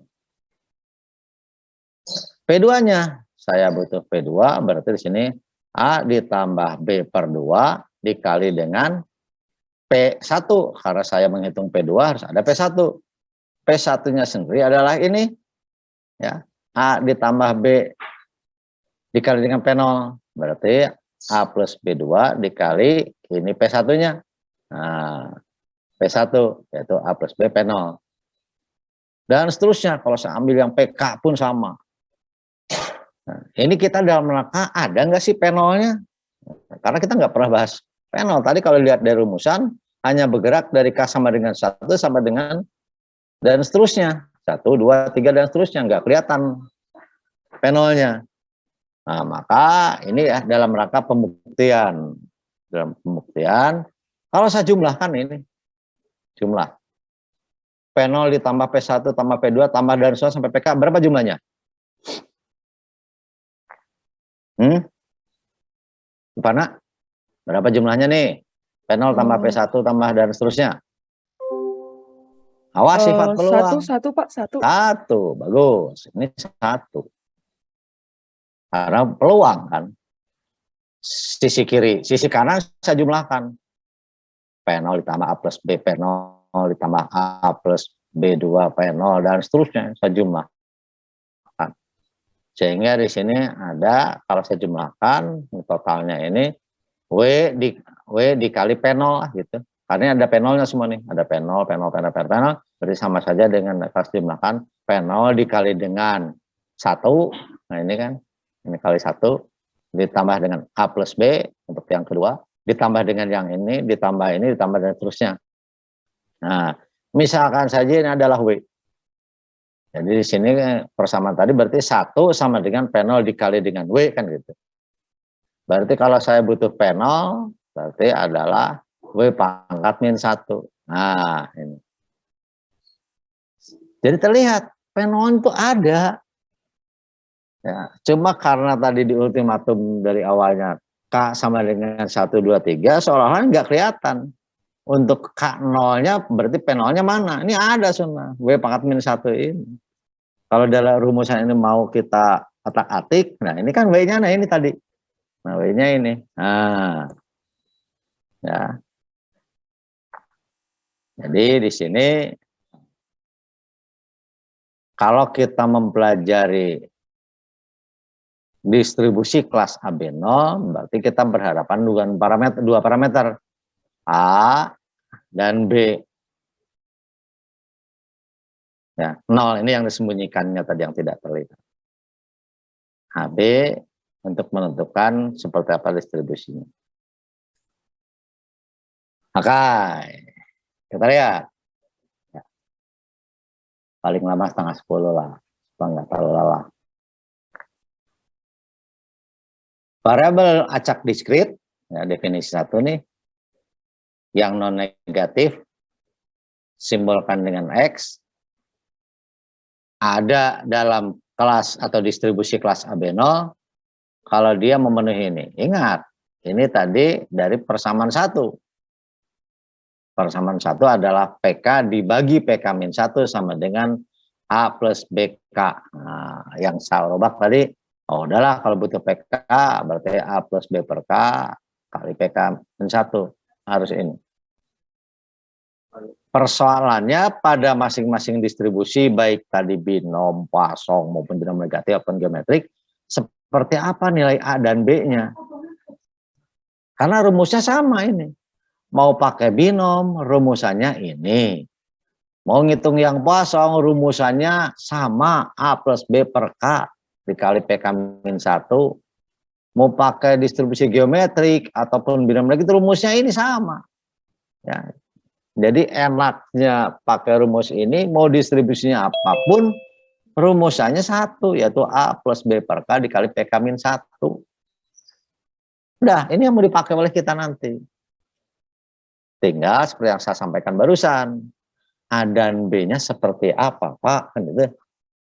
Speaker 3: P2-nya saya butuh P2 berarti di sini A ditambah B per 2 dikali dengan P1 karena saya menghitung P2 harus ada P1. P1-nya sendiri adalah ini ya, A ditambah B dikali dengan P0 berarti A plus B2 dikali ini P1-nya. Nah, P1 yaitu A plus B P0. Dan seterusnya kalau saya ambil yang PK pun sama. Nah, ini kita dalam rangka ada nggak sih P0-nya? Karena kita nggak pernah bahas P0. Tadi kalau lihat dari rumusan hanya bergerak dari K sama dengan 1 sama dengan dan seterusnya. 1, 2, 3 dan seterusnya. Nggak kelihatan P0-nya. Nah, maka ini ya dalam rangka pembuktian. Dalam pembuktian, kalau saya jumlahkan ini. Jumlah. P0 ditambah P1 tambah P2 tambah dan sampai PK. Berapa jumlahnya? Pana? Berapa jumlahnya nih? P0 tambah P1 tambah dan seterusnya. Awas sifat peluang.
Speaker 4: Satu, Pak. Satu.
Speaker 3: Bagus. Ini 1. Karena peluang kan. Sisi kiri, sisi kanan saya jumlahkan. P0 ditambah A plus B P0 ditambah A plus B2 P0 dan seterusnya saya jumlahkan. Sehingga di sini ada kalau saya jumlahkan totalnya ini W dikali P0 gitu. Karena ada P0-nya semua nih, ada P0, berarti sama saja dengan kalau jumlahkan P0 dikali dengan 1. Nah, ini kan ini kali 1 ditambah dengan A plus B untuk yang kedua, ditambah dengan yang ini, ditambah dan seterusnya. Nah, misalkan saja ini adalah W. Jadi di sini persamaan tadi berarti 1 sama dengan P0 dikali dengan W kan gitu. Berarti kalau saya butuh P0 berarti adalah W pangkat min 1. Nah, ini. Jadi terlihat P0 itu ada. Ya, cuma karena tadi di ultimatum dari awalnya K sama dengan 1, 2, 3 seolah-olah nggak kelihatan. Untuk K0-nya berarti P0-nya mana? Ini ada semua. W pangkat min 1 ini. Kalau dalam rumusan ini mau kita atak-atik, nah ini kan W-nya, nah ini tadi. Nah W-nya ini. Nah, ya. Jadi di sini kalau kita mempelajari distribusi kelas AB0, berarti kita berhadapan dengan dua parameter A dan B. Ya, 0 ini yang disembunyikannya tadi yang tidak terlihat. HB untuk menentukan seperti apa distribusinya. Maka kita lihat. Ya. Paling lama setengah 10 lah. Supaya nggak terlalu lelah. Variabel acak diskrit, ya, definisi 1 nih. Yang non negatif simbolkan dengan X. Ada dalam kelas atau distribusi kelas AB0 kalau dia memenuhi ini. Ingat, ini tadi dari persamaan 1. Persamaan 1 adalah PK dibagi PK-1 sama dengan A plus BK. Nah, yang saya ubah tadi, oh udahlah kalau butuh PK berarti A plus B per K kali PK-1 harus ini. Persoalannya pada masing-masing distribusi baik tadi binom, Poisson maupun binom negatif ataupun geometrik seperti apa nilai A dan B-nya. Karena rumusnya sama ini. Mau pakai binom rumusannya ini. Mau ngitung yang kosong, rumusannya sama, A plus B per K dikali PK-1. Mau pakai distribusi geometrik ataupun binom lagi, rumusnya ini sama. Ya. Jadi enaknya pakai rumus ini, mau distribusinya apapun, rumusannya satu, yaitu A plus B per K dikali PK-1. Udah, ini yang mau dipakai oleh kita nanti. Tinggal seperti yang saya sampaikan barusan, A dan B-nya seperti apa, Pak? Kan gitu.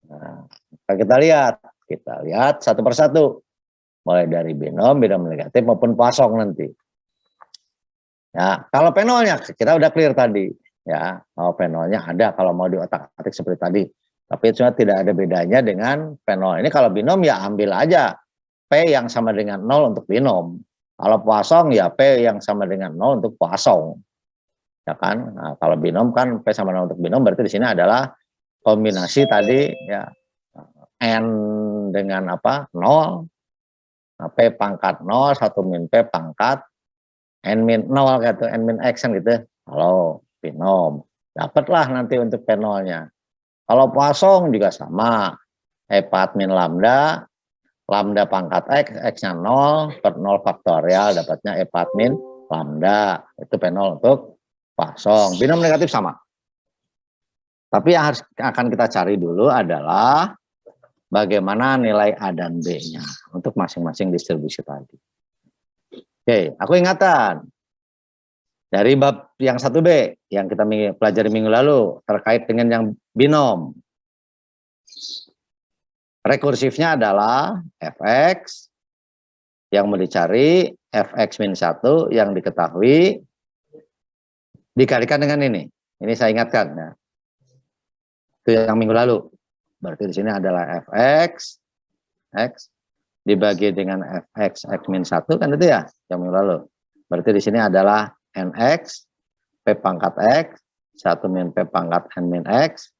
Speaker 3: Nah, kita lihat satu persatu. Mulai dari binom negatif maupun kosong nanti. Ya, kalau penolnya kita udah clear tadi. Ya, kalau penolnya ada kalau mau di otak-atik seperti tadi. Tapi itu tidak ada bedanya dengan penol. Ini kalau binom ya ambil aja P yang sama dengan 0 untuk binom. Kalau kosong ya P yang sama dengan 0 untuk kosong. Ya kan? Nah, kalau binom kan P sama 0 untuk binom, berarti di sini adalah kombinasi tadi ya N dengan apa? 0. Nah, P pangkat 0, 1 min P pangkat N min 0 gitu, N min X kan gitu. Kalau binom, dapatlah nanti untuk P0-nya. Kalau kosong juga sama. E4 min lambda, lambda pangkat X, X-nya 0, per 0 faktorial, dapatnya E4 min lambda. Itu P0 untuk kosong. Binom negatif sama. Tapi yang akan kita cari dulu adalah bagaimana nilai A dan B-nya untuk masing-masing distribusi tadi. Oke, aku ingatkan. Dari bab yang 1B yang kita pelajari minggu lalu terkait dengan yang binom. Rekursifnya adalah fx yang mau dicari fx min 1 yang diketahui dikalikan dengan ini. Ini saya ingatkan ya. Itu yang minggu lalu. Berarti di sini adalah fx x dibagi dengan fx x min 1 kan itu ya yang minggu lalu. Berarti di sini adalah nx p pangkat x 1 min p pangkat n min x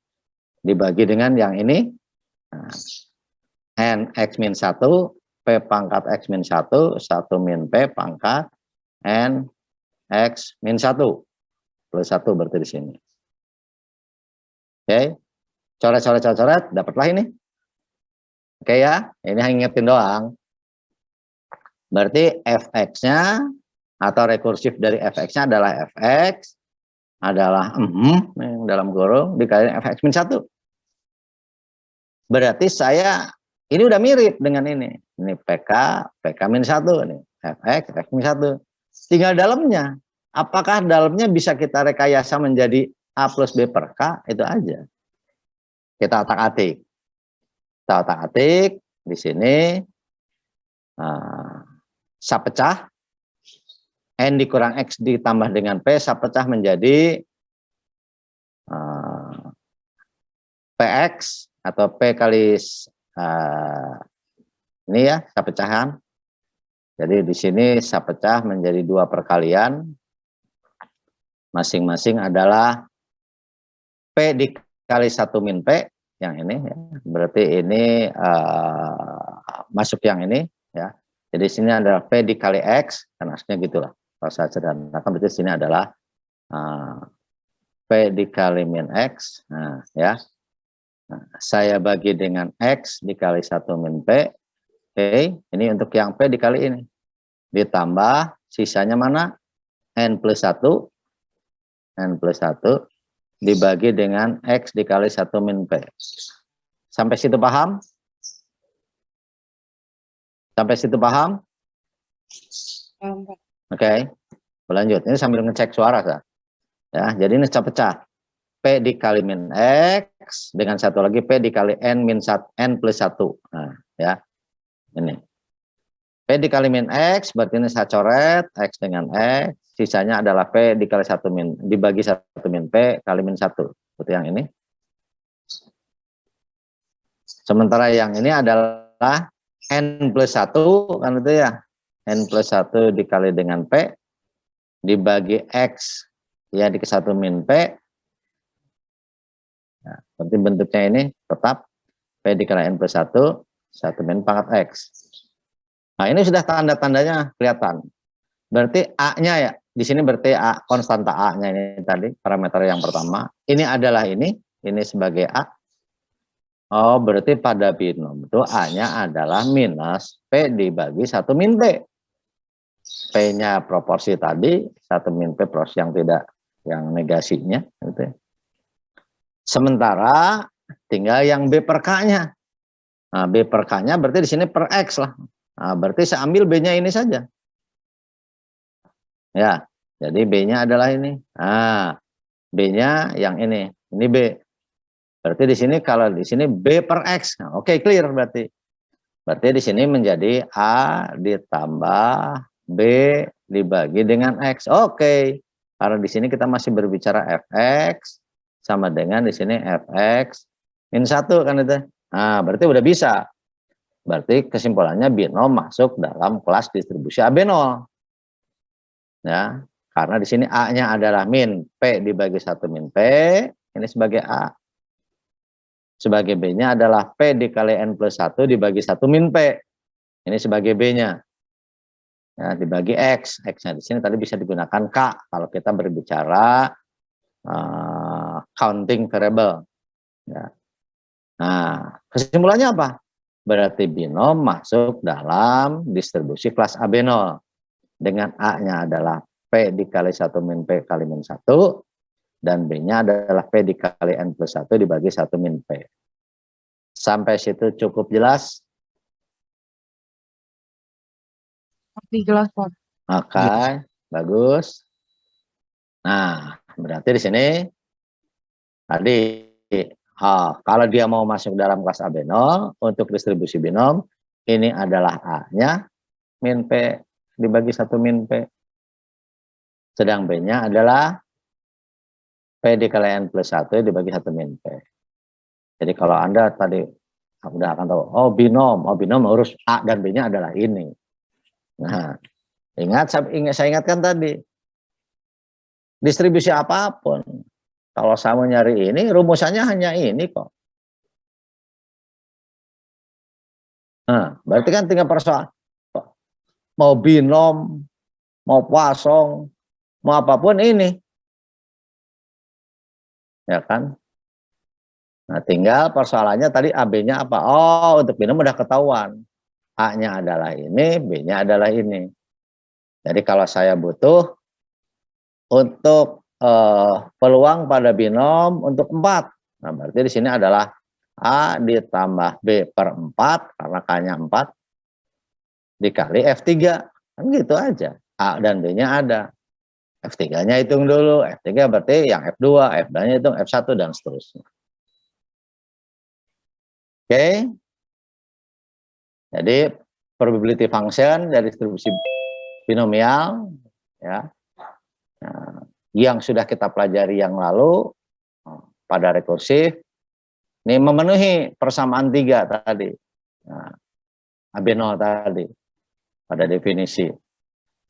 Speaker 3: dibagi dengan yang ini nah, nx min 1 p pangkat x min 1 1 min p pangkat n x min 1 plus 1 berarti di sini. Oke, coret, dapatlah ini. Oke ya, ini hanya ingetin doang. Berarti fx-nya atau rekursif dari fx-nya adalah fx adalah dalam kurung dikali fx min 1. Berarti saya ini udah mirip dengan ini. Ini pk min 1 nih, fx min 1. Tinggal dalamnya. Apakah dalamnya bisa kita rekayasa menjadi A plus B per K? Itu aja. Kita otak-atik. Kita otak-atik di sini. Sa pecah. N dikurang X ditambah dengan P. Sa pecah menjadi PX atau P kali ini ya, sa pecahan. Jadi di sini sa pecah menjadi 2 perkalian. Masing-masing adalah P dikali 1 min P yang ini ya. Berarti ini masuk yang ini ya. Jadi sini adalah P dikali X kan aslinya gitulah. Kalau saya sederhanakan berarti sini adalah P dikali min X. Nah, ya. Nah, saya bagi dengan X dikali 1 min P. Oke, ini untuk yang P dikali ini. Ditambah sisanya mana? N plus 1. N plus 1 dibagi dengan X dikali 1 min P. Sampai situ paham? Sampai situ paham? Oke, lanjut. Ini sambil ngecek suara saya. Ya, jadi ini pecah. P dikali min X dengan satu lagi P dikali N min 1, N plus 1. Nah, ya. Ini. P dikali min X, berarti ini saya coret X dengan X. Sisanya adalah P dikali 1 min, dibagi 1 min P kali min 1. Seperti yang ini. Sementara yang ini adalah N plus 1, kan itu ya. N plus 1 dikali dengan P, dibagi X, ya dikali 1 min P. Nah, berarti bentuknya ini tetap P dikali N plus 1, 1 min pangkat X. Nah ini sudah tanda-tandanya kelihatan. Berarti A-nya ya, di sini berarti A, konstanta A-nya ini tadi, parameter yang pertama. Ini adalah ini sebagai A. Oh, berarti pada binom itu A-nya adalah minus P dibagi 1 min P. P-nya proporsi tadi, 1 min P proporsi yang tidak, yang negasinya. Gitu. Sementara tinggal yang B per K-nya. Nah, B per K-nya berarti di sini per X lah. Nah, berarti saya ambil B-nya ini saja. Ya, jadi B-nya adalah ini. Nah, B-nya yang ini B. Berarti di sini kalau di sini B per X. Nah, oke, clear berarti. Berarti di sini menjadi A ditambah B dibagi dengan X. Oke. Karena di sini kita masih berbicara Fx sama dengan di sini Fx min 1 kan itu. Nah, berarti udah bisa. Berarti kesimpulannya binom masuk dalam kelas distribusi AB0. Ya, karena di sini A-nya adalah min P dibagi 1 min P, ini sebagai A. Sebagai B-nya adalah P dikali N plus 1 dibagi 1 min P. Ini sebagai B-nya. Ya, dibagi X. X-nya di sini tadi bisa digunakan K kalau kita berbicara counting variable. Ya. Nah, kesimpulannya apa? Berarti binom masuk dalam distribusi kelas AB0. Dengan A-nya adalah P dikali 1 min P kali min 1. Dan B-nya adalah P dikali N plus 1 dibagi 1 min P. Sampai situ cukup jelas?
Speaker 4: Masih jelas, Pak.
Speaker 3: Oke, bagus. Nah, berarti di sini tadi kalau dia mau masuk dalam kelas AB0 untuk distribusi binom, ini adalah A-nya min P dibagi 1 min P. Sedang B-nya adalah P dikali N plus 1 dibagi 1 min P. Jadi kalau Anda tadi udah akan tahu, oh binom urus A dan B-nya adalah ini. Nah, saya ingatkan tadi, distribusi apapun, kalau saya mau nyari ini, rumusannya hanya ini kok. Nah, berarti kan tinggal persoalan, mau binom, mau Poisson, mau apapun ini. Ya kan? Nah, tinggal persoalannya tadi AB-nya apa? Oh, untuk binom udah ketahuan. A-nya adalah ini, B-nya adalah ini. Jadi kalau saya butuh untuk peluang pada binom untuk 4. Nah, berarti di sini adalah A ditambah B per 4, karena K-nya 4, dikali F3. Kan gitu aja. A dan B-nya ada. F3-nya hitung dulu. F3 berarti yang F2, F2-nya hitung F1, dan seterusnya. Oke. Jadi probability function dari distribusi binomial ya. Nah, yang sudah kita pelajari yang lalu pada rekursif ini memenuhi persamaan 3 tadi. Nah, AB0 tadi pada definisi.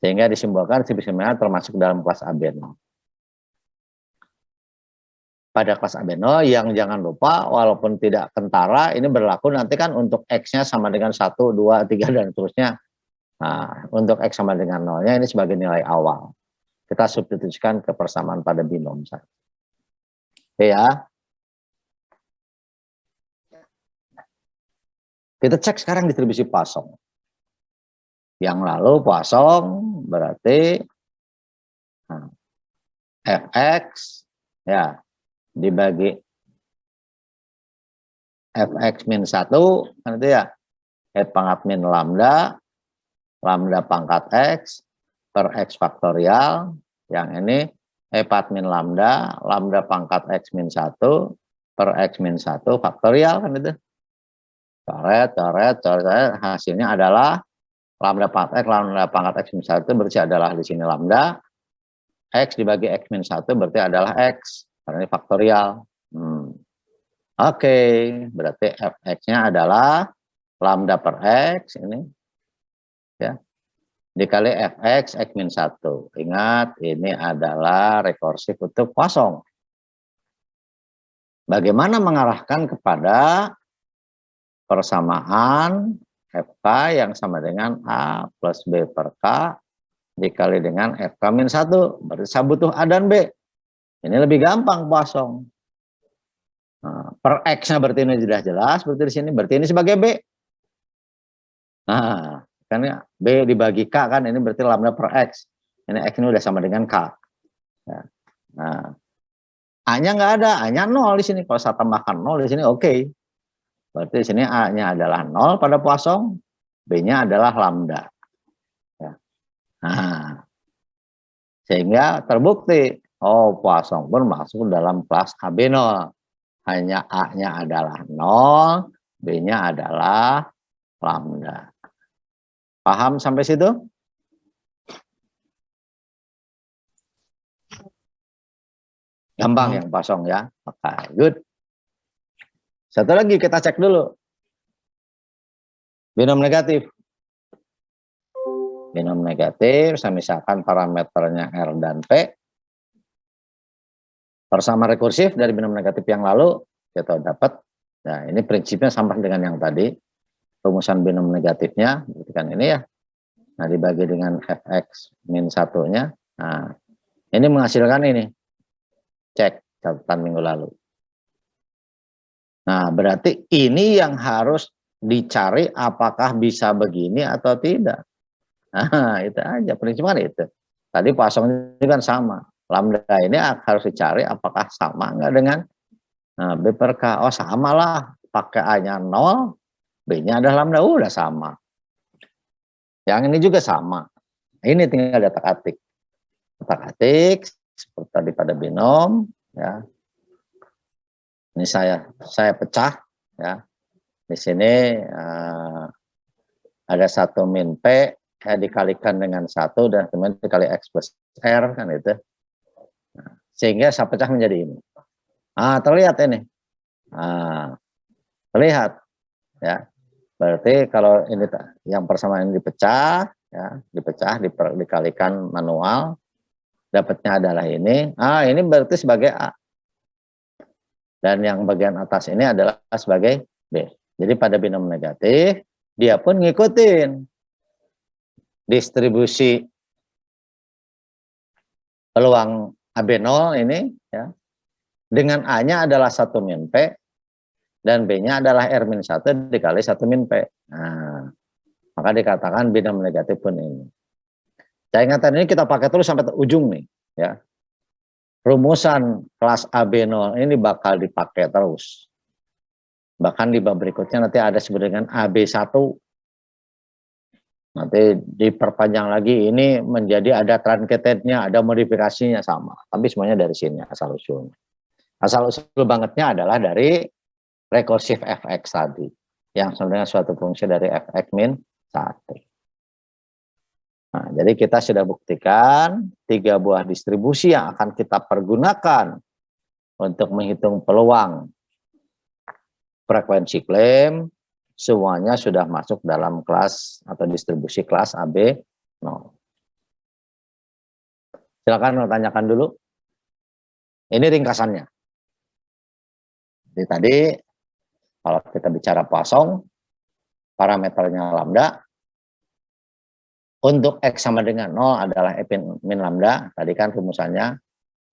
Speaker 3: Sehingga disimbolkan distribusi binomial termasuk dalam kelas AB0. Pada kelas AB0 yang jangan lupa walaupun tidak kentara ini berlaku nanti kan untuk X-nya sama dengan 1, 2, 3 dan seterusnya. Nah, untuk X sama dengan 0-nya ini sebagai nilai awal. Kita substitusikan ke persamaan pada binom saja. Oke ya. Kita cek sekarang distribusi Poisson. Yang lalu Poisson berarti Fx ya dibagi Fx min 1 kan itu ya, F pangkat min lambda pangkat X per X faktorial, yang ini E4 min lambda pangkat X min 1 per X min 1 faktorial kan itu. Coret, hasilnya adalah lambda pangkat X min 1 berarti adalah di sini lambda, X dibagi X min 1 berarti adalah X, karena ini faktorial. Oke, berarti Fx-nya adalah lambda per X, ini ya, dikali Fx X min 1. Ingat, ini adalah rekursif untuk Poisson. Bagaimana mengarahkan kepada persamaan Fk yang sama dengan A plus B per K dikali dengan FK-1. Berarti saya butuh A dan B. Ini lebih gampang kosong. Nah, per X-nya berarti ini sudah jelas. Berarti di sini. Berarti ini sebagai B. Nah, kan ya, B dibagi K kan. Ini berarti lambda per X. Ini X ini udah sama dengan K. Ya. Nah, A-nya nggak ada. A-nya 0 di sini. Kalau saya tambahkan 0 di sini oke. Berarti di sini A-nya adalah 0 pada kosong. B-nya adalah lambda. Ya. Nah, sehingga terbukti. Oh, kosong pun masuk dalam kelas AB0. Hanya A-nya adalah 0, B-nya adalah lambda. Paham sampai situ? Gampang yang kosong ya. Oke, good. Satu lagi kita cek dulu. Binom negatif. Binom negatif, saya misalkan parameternya R dan P. Persama rekursif dari binom negatif yang lalu, kita dapat. Nah, ini prinsipnya sama dengan yang tadi. Rumusan binom negatifnya, kan ini ya. Nah, dibagi dengan fx min 1-nya. Nah, ini menghasilkan ini. Cek catatan minggu lalu. Nah, berarti ini yang harus dicari apakah bisa begini atau tidak. Nah, itu aja prinsipnya itu. Tadi kosongnya kan sama. Lambda ini harus dicari apakah sama enggak dengan B per K. Oh, sama lah. Pakai A-nya 0, B-nya adalah lambda. Udah sama. Yang ini juga sama. Ini tinggal otak-atik. Otak-atik seperti tadi pada binom. Ya. Ini saya pecah. Ya. Di sini ada 1 min P dikalikan dengan 1 dan kemudian dikali X plus R kan itu. Nah, sehingga saya pecah menjadi ini. Terlihat ini. Terlihat ya. Berarti kalau ini yang persamaan ini dipecah ya, dikalikan manual, dapatnya adalah ini. Ini berarti sebagai A. Dan yang bagian atas ini adalah sebagai B. Jadi pada binom negatif dia pun ngikutin distribusi peluang AB0 ini ya. Dengan A-nya adalah 1 min P dan B-nya adalah R-1 dikali 1 min P. Nah, maka dikatakan binom negatif pun ini. Saya ingatkan ini kita pakai terus sampai ujung nih ya. Rumusan kelas AB0 ini bakal dipakai terus. Bahkan di bab berikutnya nanti ada disebut dengan AB1. Nanti diperpanjang lagi, ini menjadi ada truncatednya, ada modifikasinya sama. Tapi semuanya dari sini asal usulnya. Asal usul bangetnya adalah dari rekursif fx tadi. Yang sebenarnya suatu fungsi dari fx min 1. Nah, jadi kita sudah buktikan 3 buah distribusi yang akan kita pergunakan untuk menghitung peluang frekuensi klaim. Semuanya sudah masuk dalam kelas atau distribusi kelas AB0. Silakan tanyakan dulu. Ini ringkasannya. Jadi tadi kalau kita bicara kosong, parameternya lambda. Untuk X sama dengan 0 adalah E min lambda. Tadi kan rumusannya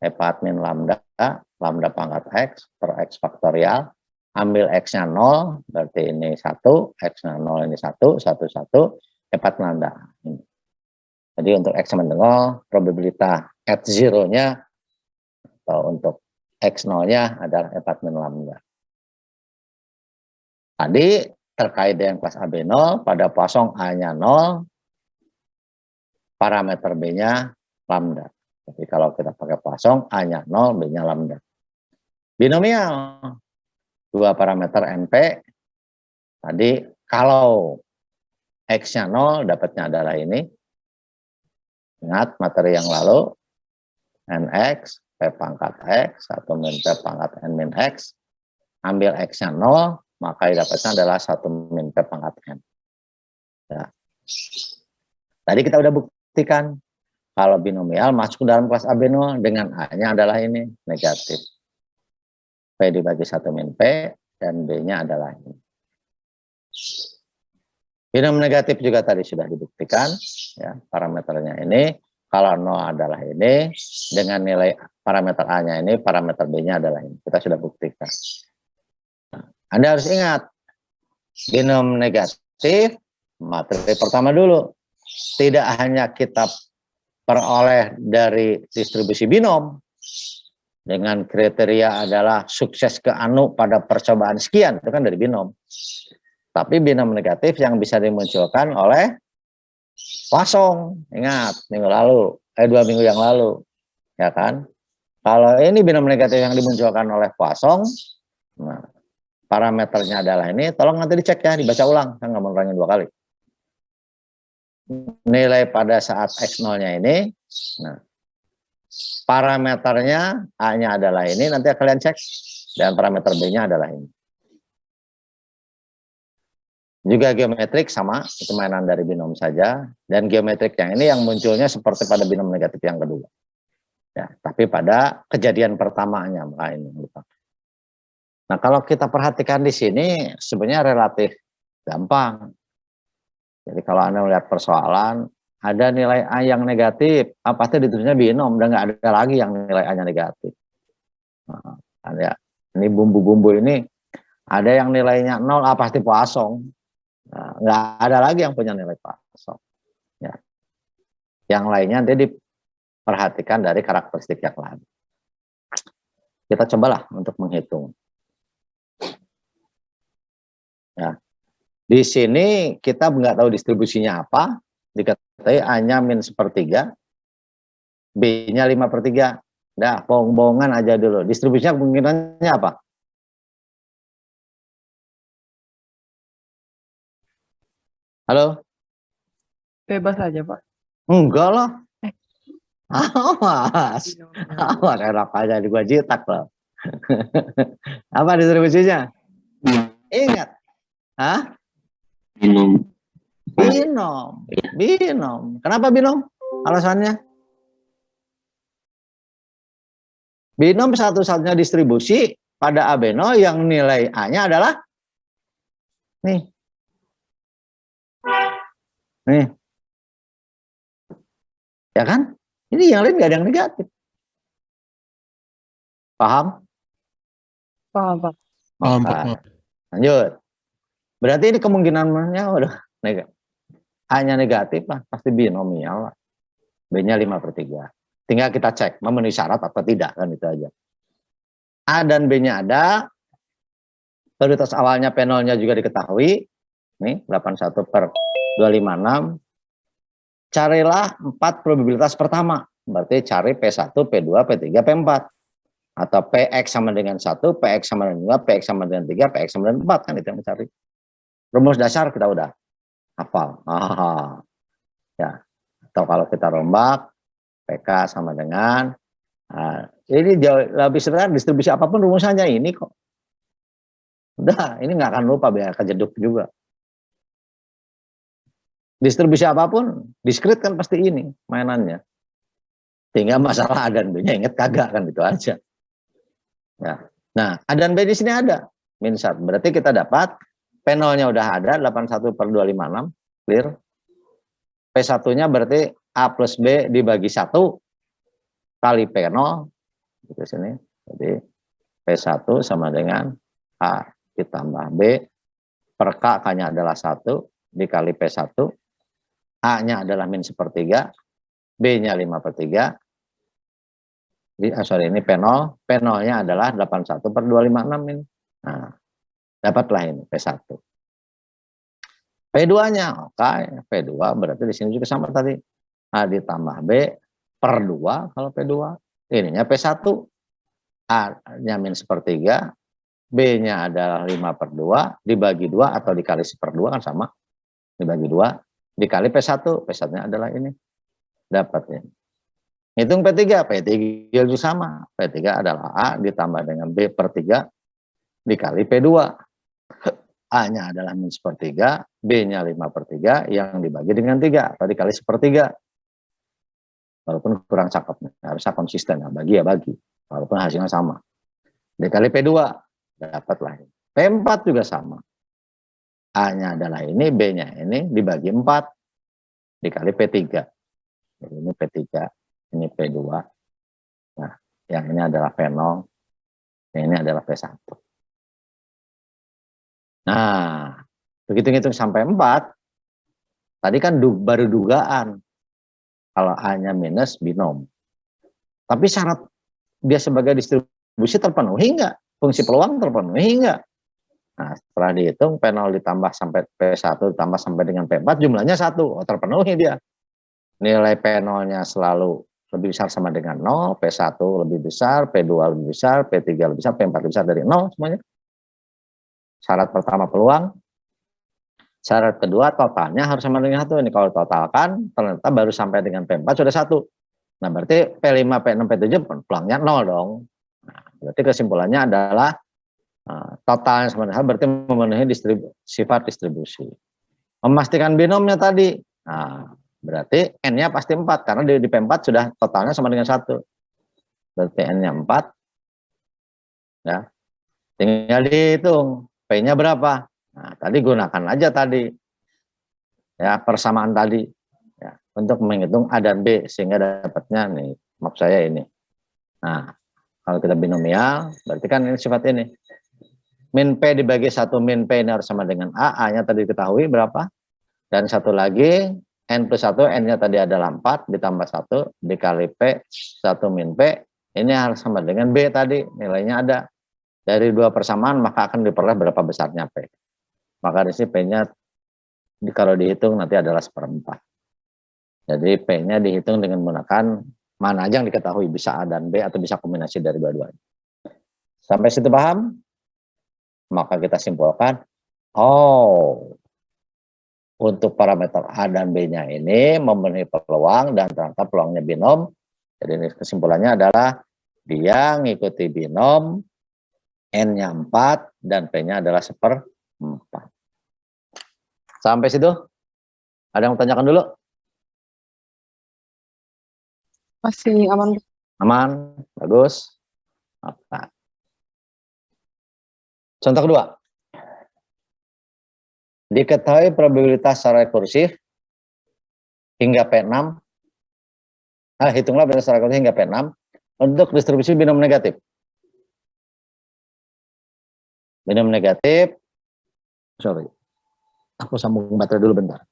Speaker 3: E4 min lambda, lambda pangkat X per X faktorial. Ambil X-nya 0, berarti ini 1, X-nya 0 ini 1, 1, 1, E4 lambda. Jadi untuk X sama dengan 0, probabilitas at 0-nya atau untuk X0-nya adalah E4 min lambda. Tadi terkait dengan kelas AB0, pada kosong A-nya 0, parameter B-nya lambda. Jadi kalau kita pakai kosong, A-nya 0, B-nya lambda. Binomial. 2 parameter NP. Tadi kalau X-nya 0, dapatnya adalah ini. Ingat materi yang lalu. NX, P pangkat X, 1 min P pangkat N min X. Ambil X-nya 0, maka dapatnya adalah 1 min P pangkat N. Ya. Tadi kita udah buktikan. Kalau binomial masuk dalam kelas AB0 dengan A-nya adalah ini, negatif. P dibagi 1 min P, dan B-nya adalah ini. Binom negatif juga tadi sudah dibuktikan, ya, parameternya ini. Kalau 0 adalah ini, dengan nilai parameter A-nya ini, parameter B-nya adalah ini. Kita sudah buktikan. Nah, Anda harus ingat, binom negatif, materi pertama dulu. Tidak hanya kita peroleh dari distribusi binom, dengan kriteria adalah sukses ke anu pada percobaan sekian, itu kan dari binom. Tapi binom negatif yang bisa dimunculkan oleh Poisson, ingat 2 minggu yang lalu, ya kan? Kalau ini binom negatif yang dimunculkan oleh Poisson, nah, parameternya adalah ini. Tolong nanti dicek ya, dibaca ulang. Saya nggak mau nerangin 2 kali. Nilai pada saat X0-nya ini, nah, parameternya A-nya adalah ini. Nanti kalian cek, dan parameter B-nya adalah ini. Juga geometrik sama, itu mainan dari binom saja. Dan geometrik yang ini yang munculnya seperti pada binom negatif yang kedua. Ya, tapi pada kejadian pertamanya, ini lupa. Nah, kalau kita perhatikan di sini, sebenarnya relatif gampang. Jadi kalau Anda melihat persoalan, ada nilai A yang negatif, pasti ditulisnya binom, dan nggak ada lagi yang nilai A-nya negatif. Nah, ada, ini bumbu-bumbu ini, ada yang nilainya 0, pasti Poisson. Nah, nggak ada lagi yang punya nilai Poisson. Ya. Yang lainnya dia diperhatikan dari karakteristik yang lain. Kita cobalah untuk menghitung. Ya. Di sini kita nggak tahu distribusinya apa. Dikatakan A-nya -1/3, B-nya 5/3. Nah, bohong-bohongan aja dulu. Distribusinya kemungkinannya apa? Halo?
Speaker 4: Bebas aja, Pak.
Speaker 3: Enggak lah. Awas. Awas, enak aja di gua jitak loh. Apa distribusinya? Ingat. Hah?
Speaker 1: Binom.
Speaker 3: Binom. Binom. Kenapa binom? Alasannya? Binom satu-satunya distribusi pada abeno yang nilai A-nya adalah nih. Nih. Ya kan? Ini yang lain nggak ada yang negatif. Paham?
Speaker 4: Paham, Pak.
Speaker 2: Paham,
Speaker 3: Nah,
Speaker 2: Pak.
Speaker 3: lanjut. Berarti ini kemungkinannya udah negatif. A-nya negatif lah, pasti binomial lah. B-nya 5/3. Tinggal kita cek memenuhi syarat atau tidak, kan itu aja. A dan B-nya ada. Prioritas awalnya P0-nya juga diketahui. Nih, 81/256. Carilah 4 probabilitas pertama. Berarti cari P1, P2, P3, P4. Atau PX sama dengan 1, PX sama dengan 2, PX sama dengan 3, PX sama dengan 4. Kan itu yang mencari. Rumus dasar kita udah hafal. Ya. Atau kalau kita rombak, PK sama dengan, ini jauh lebih sederhana, distribusi apapun rumusannya ini kok. Udah, ini nggak akan lupa biar kejeduk juga. Distribusi apapun, diskrit kan pasti ini mainannya. Tinggal masalah A dan B-nya inget kagak, kan itu aja. Ya. Nah, A dan B di sini ada. -1. Berarti kita dapat P0-nya udah ada, 81/256, clear. P1-nya berarti A plus B dibagi 1 kali P0. Di sini. Jadi P1 sama dengan A ditambah B per K, K-nya adalah 1 dikali P1. A-nya adalah -1/3, B-nya 5/3. Sorry, ini P0. P0-nya adalah 81/256 ini. Nah, dapatlah ini P1. P2-nya, oke, P2 berarti di sini juga sama tadi. A ditambah B per 2 kalau P2. Ininya P1. A-nya -1/3, B-nya adalah 5/2, dibagi 2 atau dikali 1/2 kan sama. Dibagi 2, dikali P1. P1-nya adalah ini. Dapat ini. Hitung P3. P3 juga sama. P3 adalah A ditambah dengan B per 3 dikali P2. A-nya adalah -1/3, B-nya 5/3 yang dibagi dengan 3 atau dikali 1/3. Walaupun kurang cakep, harusnya konsisten, bagi ya bagi, walaupun hasilnya sama. Dikali P2, dapatlah. P4 juga sama. A-nya adalah ini, B-nya ini dibagi 4 dikali P3. Jadi ini P3, ini P2. Nah, yang ini adalah P0, yang ini adalah P1. Nah, begitu ngitung sampai 4, tadi kan baru dugaan. Kalau A-nya minus binom. Tapi syarat dia sebagai distribusi terpenuhi enggak? Fungsi peluang terpenuhi enggak? Nah, setelah dihitung P0 ditambah sampai P1 ditambah sampai dengan P4 jumlahnya 1. Oh, terpenuhi dia. Nilai P0-nya selalu lebih besar sama dengan 0, P1 lebih besar, P2 lebih besar, P3 lebih besar, P4 lebih besar dari 0 semuanya. Syarat pertama peluang. Syarat kedua totalnya harus sama dengan 1. Ini kalau totalkan ternyata baru sampai dengan P4 sudah 1. Nah, berarti P5, P6, P7 peluangnya 0 dong. Nah, berarti kesimpulannya adalah totalnya sama dengan 1 berarti memenuhi sifat distribusi. Memastikan binomnya tadi. Nah, berarti N-nya pasti 4 karena di P4 sudah totalnya sama dengan 1. Berarti N-nya 4. Ya. Tinggal dihitung P-nya berapa. Nah, tadi gunakan aja tadi ya persamaan tadi ya, untuk menghitung A dan B sehingga dapatnya nih, maksud saya ini. Nah, kalau kita binomial berarti kan ini sifat ini. Min P dibagi 1 min P ini harus sama dengan A, A-nya tadi diketahui berapa. Dan satu lagi N plus 1, N-nya tadi adalah 4 ditambah 1 dikali P 1 min P ini harus sama dengan B tadi, nilainya ada. Dari dua persamaan maka akan diperoleh berapa besarnya P. Maka di sini P-nya kalau dihitung nanti adalah 1/4. Jadi P-nya dihitung dengan menggunakan mana aja yang diketahui, bisa A dan B atau bisa kombinasi dari dua-duanya. Sampai situ paham? Maka kita simpulkan, oh, untuk parameter A dan B-nya ini memenuhi peluang dan ternyata peluangnya binom. Jadi kesimpulannya adalah dia ngikuti binom, N-nya 4 dan P-nya adalah 1/4. Sampai situ? Ada yang tanyakan dulu?
Speaker 4: Masih aman.
Speaker 3: Aman? Bagus? Nah. Contoh kedua. Diketahui probabilitas secara rekursif hingga P6. Nah, hitunglah probabilitas secara rekursif hingga P6 untuk distribusi binom negatif. Binom negatif. Sorry. Aku sambung baterai dulu bentar.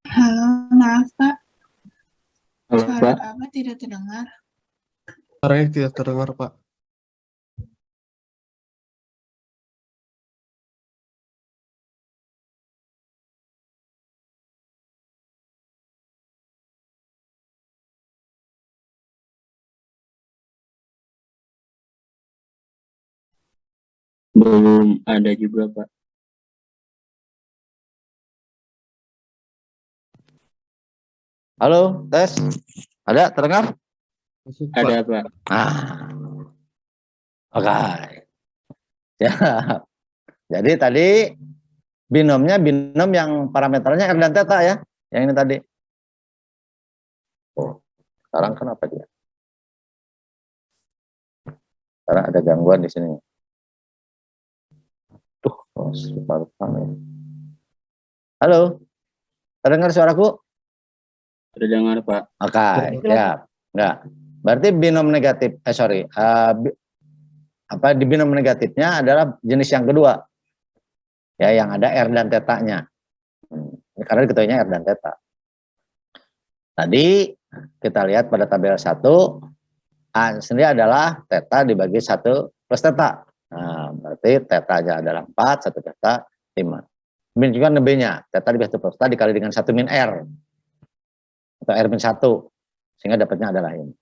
Speaker 5: Halo, maaf Pak,
Speaker 2: Halo,
Speaker 5: suara
Speaker 2: Pak.
Speaker 5: Bapak tidak terdengar.
Speaker 1: Suaranya tidak terdengar, Pak.
Speaker 2: Belum ada juga, Pak.
Speaker 3: Halo, tes. Ada terdengar?
Speaker 1: Masuk,
Speaker 2: Ada,
Speaker 1: Pak.
Speaker 2: Pak.
Speaker 3: Oke. Ya. Jadi tadi binomnya binom yang parameternya R dan theta ya. Yang ini tadi. Sekarang kenapa dia? Karena ada gangguan di sini. Tuh, lupa ya. Halo, terdengar suaraku?
Speaker 2: Terdengar, Pak.
Speaker 3: Oke, siap. Enggak. Berarti binom negatif, di binom negatifnya adalah jenis yang kedua. Ya, yang ada R dan tetanya. Karena diketahuinya R dan teta. Tadi kita lihat pada tabel 1, A sendiri adalah teta dibagi 1 plus teta. Nah, berarti tetanya adalah 4, 1 teta 5. Min juga B-nya, teta dibagi 1 plus teta dikali dengan 1 min R. Atau R min 1. Sehingga dapatnya adalah ini.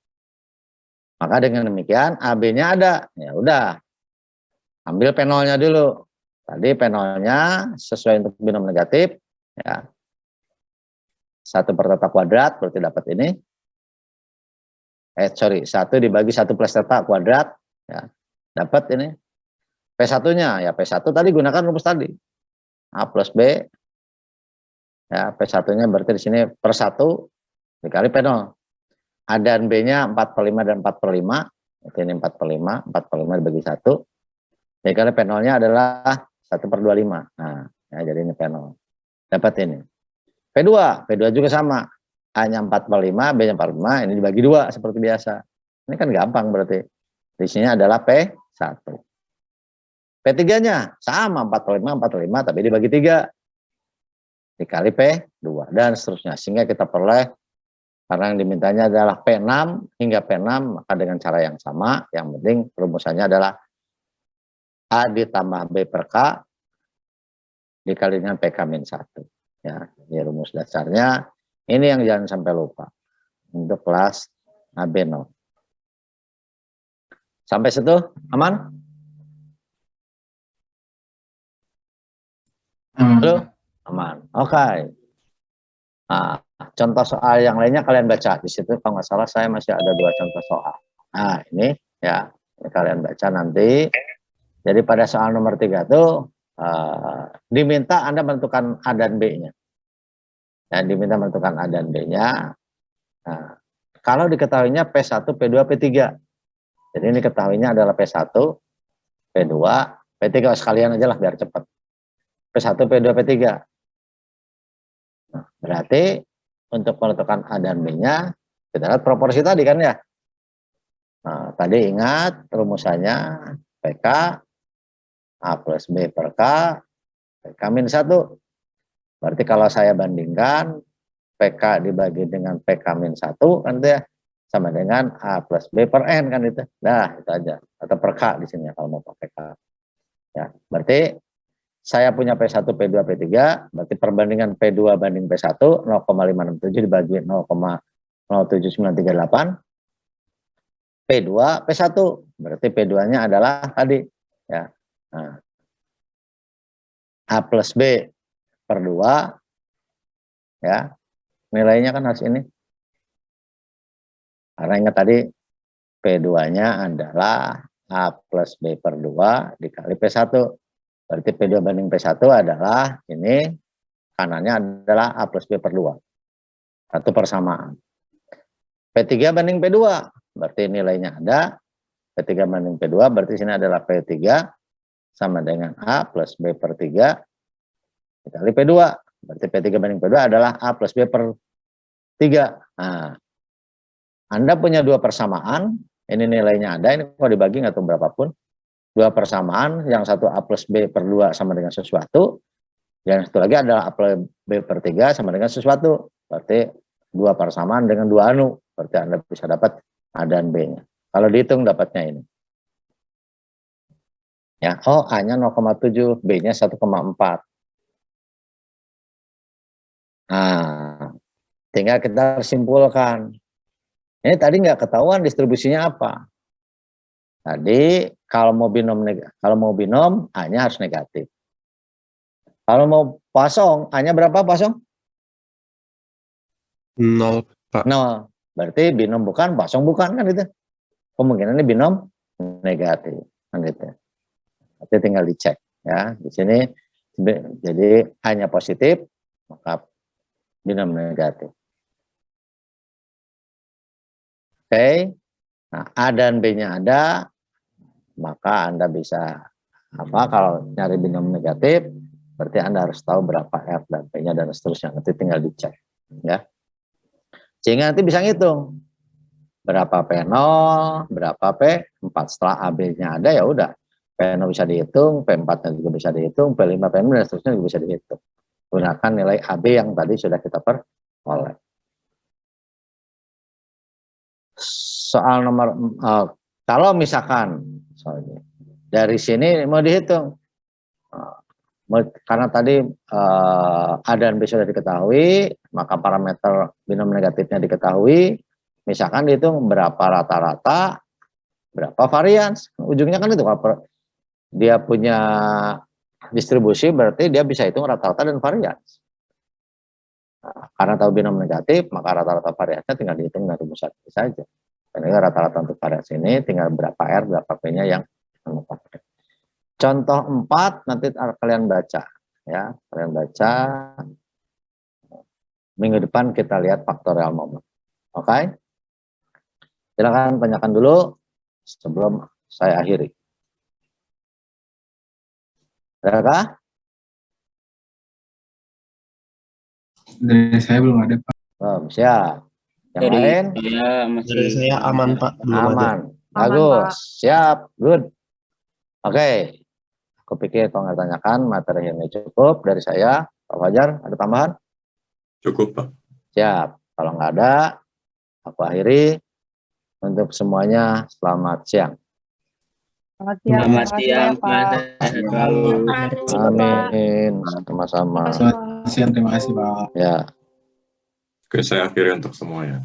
Speaker 3: Maka dengan demikian AB-nya ada. Ya udah. Ambil penolnya dulu. Tadi penolnya sesuai untuk binom negatif. Ya. 1 per teta kuadrat berarti dapat ini. 1 dibagi 1 plus teta kuadrat. Ya. Dapat ini. P1-nya. Ya P1 tadi gunakan rumus tadi. A plus B. Ya P1-nya berarti di sini per 1 dikali P0. A dan B-nya 4/5 dan 4/5. Ini 4/5. 4/5 dibagi 1. Dikali P0-nya adalah 1/25. Nah, ya, jadi ini P0. Dapat ini. P2 juga sama. A-nya 4/5, B-nya 4/5. Ini dibagi 2 seperti biasa. Ini kan gampang berarti. Di sini adalah P1. P3-nya sama 4/5, 4/5, tapi dibagi 3. Dikali P2. Dan seterusnya. Sehingga kita peroleh. Karena yang dimintanya adalah P6 hingga P6, maka dengan cara yang sama, yang penting rumusannya adalah A ditambah B per K dikali dengan PK-1. Ya, ini rumus dasarnya. Ini yang jangan sampai lupa. Untuk kelas AB0. Sampai situ, aman? Halo? Aman. Oke. Nah, contoh soal yang lainnya kalian baca di situ. Kalau nggak salah saya masih ada 2 contoh soal. Nah ini ya ini kalian baca nanti. Jadi pada soal nomor 3 itu diminta Anda menentukan A dan B-nya. Ya, diminta menentukan A dan B-nya. Nah, kalau diketahuinya P1, P2, P3. Jadi ini ketahuinya adalah P1, P2, P3 sekalian aja lah biar cepat. P1, P2, P3. Nah, berarti untuk menentukan A dan B-nya, kita lihat proporsi tadi kan ya. Nah, tadi ingat rumusannya PK, A plus B per K, PK min 1. Berarti kalau saya bandingkan, PK dibagi dengan PK min 1, kan itu ya, sama dengan A plus B per N kan itu. Nah, itu aja. Atau per K di sini kalau mau pakai K. Ya, berarti saya punya P1, P2, P3, berarti perbandingan P2 banding P1, 0,567 dibagi 0,07938. P2, P1, berarti P2-nya adalah tadi. Ya. Nah, A plus B per 2, ya, nilainya kan harus ini. Karena ingat tadi, P2-nya adalah A plus B per 2 dikali P1. Berarti P2 banding P1 adalah ini, kanannya adalah A plus B per 2. Satu persamaan. P3 banding P2, berarti nilainya ada. P3 banding P2, berarti sini adalah P3 sama dengan A plus B per 3 dikali P2. Berarti P3 banding P2 adalah A plus B per 3. Nah, Anda punya 2 persamaan, ini nilainya ada, ini kalau dibagi nggak tahu berapapun. 2 persamaan, yang satu A plus B per 2 sama dengan sesuatu, yang satu lagi adalah A plus B per 3 sama dengan sesuatu. Berarti 2 persamaan dengan 2 anu, berarti Anda bisa dapat A dan B-nya. Kalau dihitung dapatnya ini. Ya, oh A-nya 0,7, B-nya 1,4. Nah, tinggal kita simpulkan. Ini tadi nggak ketahuan distribusinya apa. Tadi kalau mau binom A-nya harus negatif. Kalau mau pasong, A-nya berapa pasong?
Speaker 1: 0, Pak.
Speaker 3: 0. Berarti binom bukan, pasong bukan kan itu. Kemungkinannya binom negatif kan gitu. Nanti tinggal dicek ya. Di sini jadi A-nya positif, maka binom negatif. Oke. Nah, A dan B-nya ada, maka Anda bisa kalau nyari binom negatif, berarti Anda harus tahu berapa R dan P-nya dan seterusnya. Nanti tinggal dicek, ya. Sehingga nanti bisa ngitung berapa P0, berapa P4. Setelah AB-nya ada, ya udah. P0 bisa dihitung, P4-nya juga bisa dihitung, P5, P6 dan seterusnya juga bisa dihitung. Gunakan nilai AB yang tadi sudah kita peroleh. Soal nomor, kalau misalkan dari sini mau dihitung, karena tadi A dan B sudah diketahui, maka parameter binom negatifnya diketahui. Misalkan dihitung berapa rata-rata, berapa varians. Ujungnya kan itu, kalau dia punya distribusi berarti dia bisa hitung rata-rata dan varians. Nah, karena tahu binom negatif, maka rata-rata variansnya tinggal dihitung dengan rumus saja. Karena rata-rata untuk varians ini tinggal berapa R, berapa P-nya yang menetapkan. Contoh 4 nanti kalian baca, ya. Kalian baca. Minggu depan kita lihat faktorial moment. Oke? Silakan tanyakan dulu sebelum saya akhiri. Adakah?
Speaker 6: Dari saya belum ada, Pak.
Speaker 3: Belum, siap. Yang
Speaker 2: Dari
Speaker 3: lain?
Speaker 2: saya masih
Speaker 1: Dari saya aman, Pak. Belum ada.
Speaker 3: Aman. Bagus. Siap. Good. Oke. Aku pikir kalau nggak tanyakan, materi ini cukup dari saya. Pak Fajar, ada tambahan?
Speaker 7: Cukup, Pak.
Speaker 3: Siap. Kalau nggak ada, aku akhiri. Untuk semuanya, selamat siang.
Speaker 4: Selamat siang.
Speaker 2: Selamat
Speaker 4: Terima kasih
Speaker 2: siang,
Speaker 4: banyak, Pak.
Speaker 2: Pak. Sehat selalu.
Speaker 3: Amin. Sama-sama.
Speaker 6: Selamat siang, terima kasih, Pak.
Speaker 3: Ya.
Speaker 7: Oke, saya akhiri untuk semuanya.